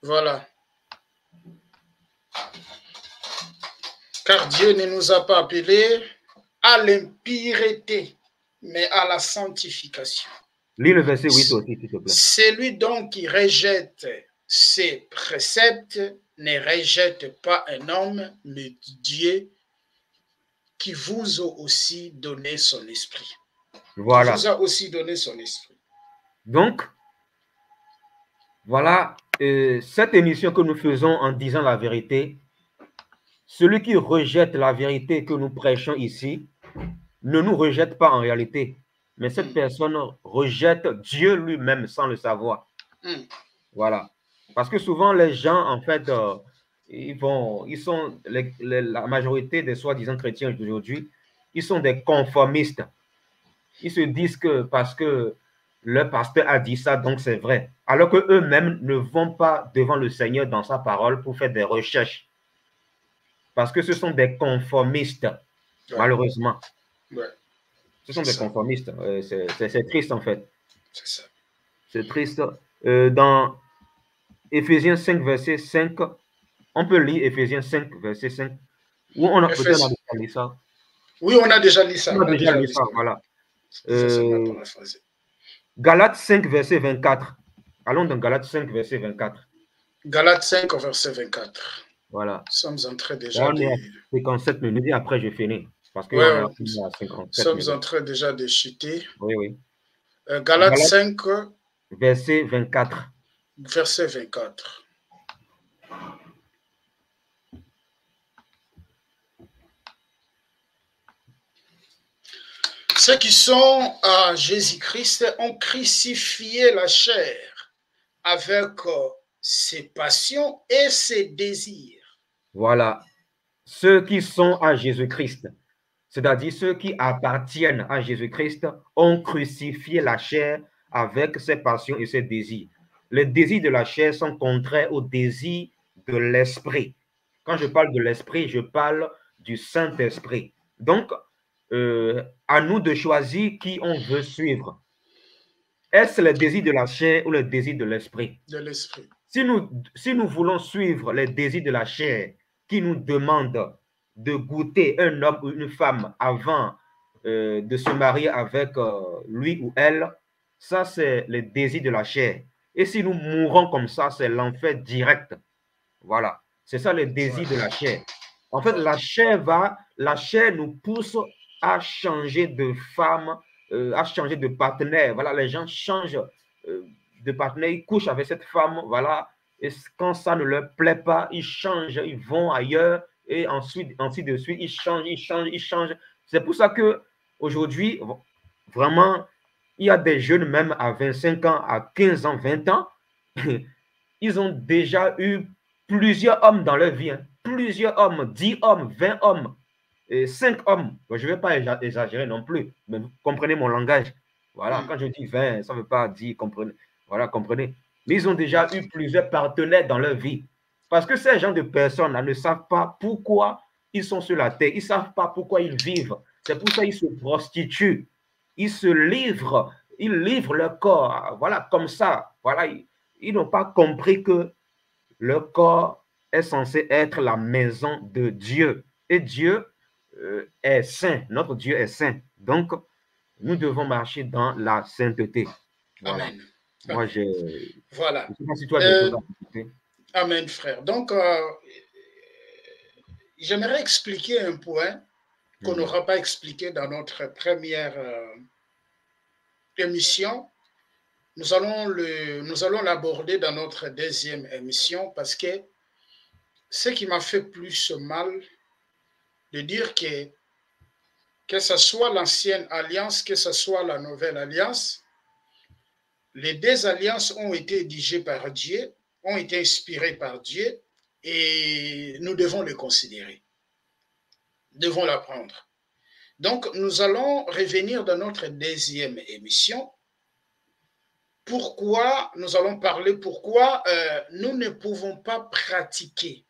Voilà. Car Dieu ne nous a pas appelés à l'impureté, mais à la sanctification. Lis le verset 8 aussi, s'il te plaît. Celui donc qui rejette ses préceptes ne rejette pas un homme, mais Dieu qui vous a aussi donné son esprit. Voilà. Il vous a aussi donné son esprit. Donc, voilà cette émission que nous faisons en disant la vérité. Celui qui rejette la vérité que nous prêchons ici ne nous rejette pas en réalité, mais cette personne rejette Dieu lui-même sans le savoir. Voilà. Parce que souvent, les gens, en fait, la majorité des soi-disant chrétiens d'aujourd'hui, ils sont des conformistes. Ils se disent que parce que le pasteur a dit ça, donc c'est vrai. Alors qu'eux-mêmes ne vont pas devant le Seigneur dans sa parole pour faire des recherches. Parce que ce sont des conformistes, malheureusement. Ouais. Ce sont des conformistes. C'est triste, en fait. C'est ça. C'est triste. Dans Éphésiens 5, verset 5, on peut lire Éphésiens 5, verset 5. Où on a déjà lu ça. Oui, on a déjà lu ça. On a déjà lu ça, voilà. Galates 5, verset 24. Allons dans Galates 5, verset 24. Galates 5, verset 24. Voilà. Nous sommes en train déjà on est à 57 minutes et après je finis. Parce que on est à 57 nous sommes en train déjà de chuter. Oui, oui. Galates 5, verset 24. Verset 24. Ceux qui sont à Jésus-Christ ont crucifié la chair avec ses passions et ses désirs. Voilà. Ceux qui sont à Jésus-Christ, c'est-à-dire ceux qui appartiennent à Jésus-Christ, ont crucifié la chair avec ses passions et ses désirs. Les désirs de la chair sont contraires aux désirs de l'esprit. Quand je parle de l'esprit, je parle du Saint-Esprit. Donc, à nous de choisir qui on veut suivre. Est-ce le désir de la chair ou le désir de l'esprit? De l'esprit. Si nous voulons suivre les désirs de la chair qui nous demandent de goûter un homme ou une femme avant de se marier avec lui ou elle, ça c'est le désir de la chair. Et si nous mourons comme ça, c'est l'enfer direct. Voilà. C'est ça le désir de la chair. En fait, la chair nous pousse à changer de femme, à changer de partenaire. Voilà, les gens changent de partenaire, ils couchent avec cette femme, voilà. Et quand ça ne leur plaît pas, ils changent, ils vont ailleurs, et ensuite, ainsi de suite, ils changent. C'est pour ça que aujourd'hui, vraiment, il y a des jeunes, même à 25 ans, à 15 ans, 20 ans, ils ont déjà eu plusieurs hommes dans leur vie. Hein. Plusieurs hommes, 10 hommes, 20 hommes, et 5 hommes. Bon, je ne vais pas exagérer non plus, mais vous comprenez mon langage. Voilà, quand je dis 20, ça ne veut pas dire, comprenez. Voilà, comprenez. Mais ils ont déjà eu plusieurs partenaires dans leur vie. Parce que ces gens de personnes ne savent pas pourquoi ils sont sur la terre. Ils ne savent pas pourquoi ils vivent. C'est pour ça qu'ils se prostituent. Ils se livrent. Ils livrent leur corps. Voilà, comme ça. Voilà, ils n'ont pas compris que leur corps est censé être la maison de Dieu. Et Dieu est saint. Notre Dieu est saint. Donc, nous devons marcher dans la sainteté. Voilà. Amen. Moi, voilà. Je sais pas si toi, des choses à Amen, frère. Donc, j'aimerais expliquer un point qu'on n'aura pas expliqué dans notre première émission, nous allons l'aborder dans notre deuxième émission parce que ce qui m'a fait plus mal de dire que ce soit l'ancienne alliance, que ce soit la nouvelle alliance, les deux alliances ont été rédigées par Dieu, ont été inspirées par Dieu et nous devons les considérer, devons l'apprendre. Donc, nous allons revenir dans notre deuxième émission. Pourquoi nous allons parler, pourquoi nous ne pouvons pas pratiquer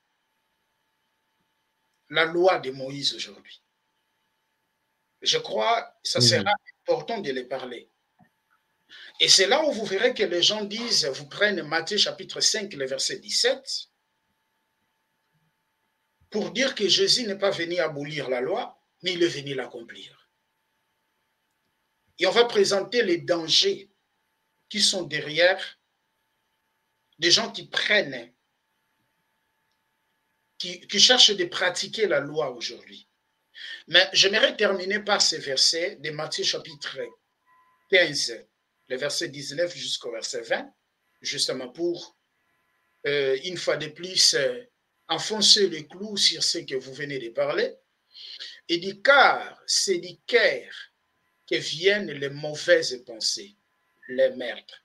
la loi de Moïse aujourd'hui. Je crois que ça sera important de les parler. Et c'est là où vous verrez que les gens disent, vous prenez Matthieu chapitre 5, le verset 17, pour dire que Jésus n'est pas venu abolir la loi, mais il est venu l'accomplir. Et on va présenter les dangers qui sont derrière des gens qui prennent, qui cherchent de pratiquer la loi aujourd'hui. Mais j'aimerais terminer par ces versets de Matthieu chapitre 15, le verset 19 jusqu'au verset 20, justement pour, une fois de plus, enfoncer le clou sur ce que vous venez de parler. Il dit, car c'est du cœur que viennent les mauvaises pensées, les meurtres,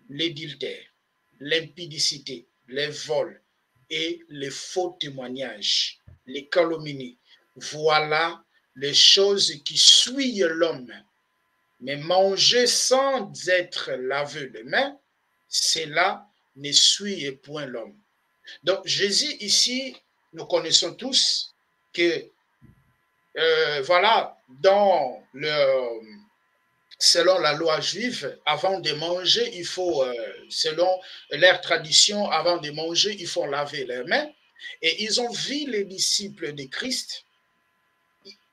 l'adultère, l'impudicité, les vols et les faux témoignages, les calomnies. Voilà les choses qui souillent l'homme. Mais manger sans être lavé les mains, cela ne souille point l'homme. Donc Jésus ici, nous connaissons tous que voilà, selon la loi juive, avant de manger, il faut, selon leur tradition, avant de manger, il faut laver les mains. Et ils ont vu les disciples de Christ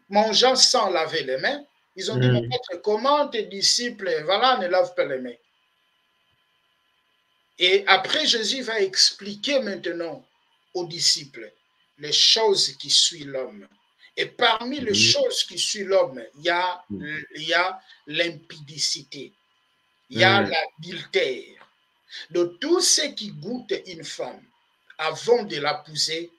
mangeant sans laver les mains. Ils ont dit, mais maître, comment tes disciples, voilà, ne lavent pas les mains? Et après, Jésus va expliquer maintenant aux disciples les choses qui suivent l'homme. Et parmi les choses qui suivent l'homme, il y a l'impudicité, il y a l'adultère. De tout ce qui goûte une femme avant de l'épouser,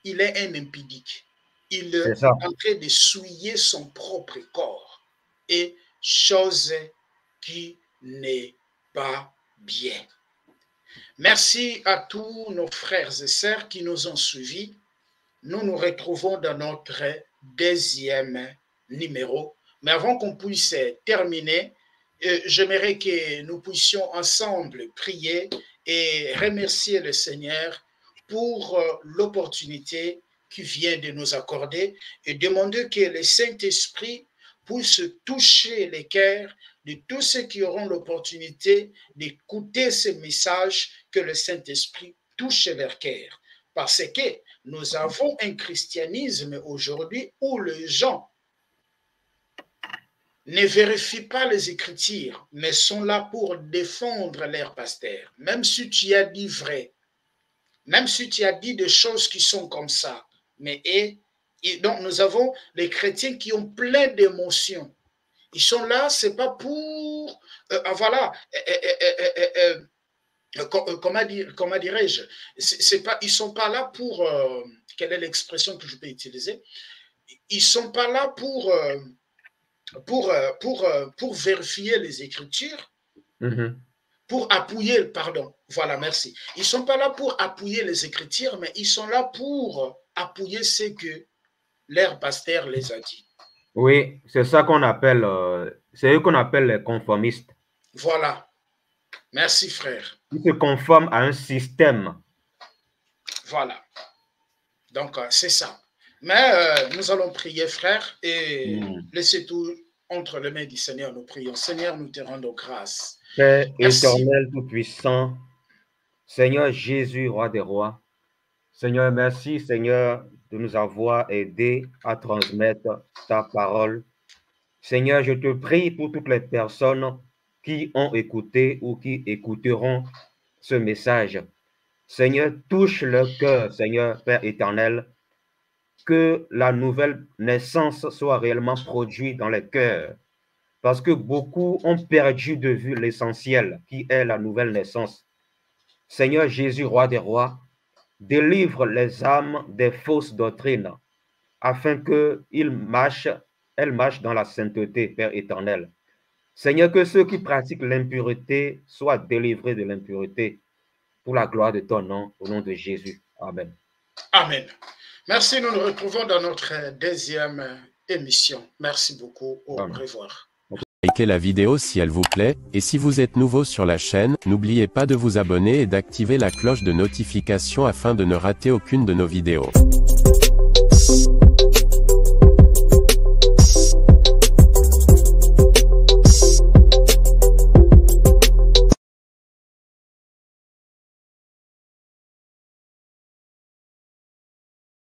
il est un impudique. Il est en train de souiller son propre corps. Et chose qui n'est pas bien. Merci à tous nos frères et sœurs qui nous ont suivis. Nous nous retrouvons dans notre deuxième numéro. Mais avant qu'on puisse terminer, j'aimerais que nous puissions ensemble prier et remercier le Seigneur pour l'opportunité qu'il vient de nous accorder et demander que le Saint-Esprit puisse toucher les cœurs de tous ceux qui auront l'opportunité d'écouter ce message, que le Saint-Esprit touche leur cœur. Parce que nous avons un christianisme aujourd'hui où les gens ne vérifient pas les Écritures, mais sont là pour défendre leur pasteur. Même si tu as dit vrai, même si tu as dit des choses qui sont comme ça, mais donc nous avons les chrétiens qui ont plein d'émotions. Ils sont là, c'est pas pour, voilà, comment dirais-je, c'est pas, ils sont pas là pour, quelle est l'expression que je peux utiliser? Ils sont pas là pour vérifier les Écritures, pour appuyer, pardon, voilà, merci. Ils sont pas là pour appuyer les Écritures, mais ils sont là pour appuyer ce que leur pasteur les a dit. Oui, c'est ça qu'on appelle, c'est eux qu'on appelle les conformistes. Voilà. Merci, frère. Ils se conforment à un système. Voilà. Donc, c'est ça. Mais nous allons prier, frère, et laisser tout entre les mains du Seigneur. Nous prions. Seigneur, nous te rendons grâce. Père éternel, tout-puissant, Seigneur Jésus, roi des rois, Seigneur, merci, Seigneur, de nous avoir aidés à transmettre ta parole. Seigneur, je te prie pour toutes les personnes qui ont écouté ou qui écouteront ce message. Seigneur, touche leur cœur, Seigneur, Père éternel, que la nouvelle naissance soit réellement produite dans les cœurs. parce que beaucoup ont perdu de vue l'essentiel qui est la nouvelle naissance. Seigneur Jésus, roi des rois, délivre les âmes des fausses doctrines afin qu'elles marchent dans la sainteté, Père éternel. Seigneur, que ceux qui pratiquent l'impureté soient délivrés de l'impureté pour la gloire de ton nom, au nom de Jésus. Amen. Amen. Merci, nous nous retrouvons dans notre deuxième émission. Merci beaucoup, au revoir. Likez la vidéo si elle vous plaît, et si vous êtes nouveau sur la chaîne, n'oubliez pas de vous abonner et d'activer la cloche de notification afin de ne rater aucune de nos vidéos.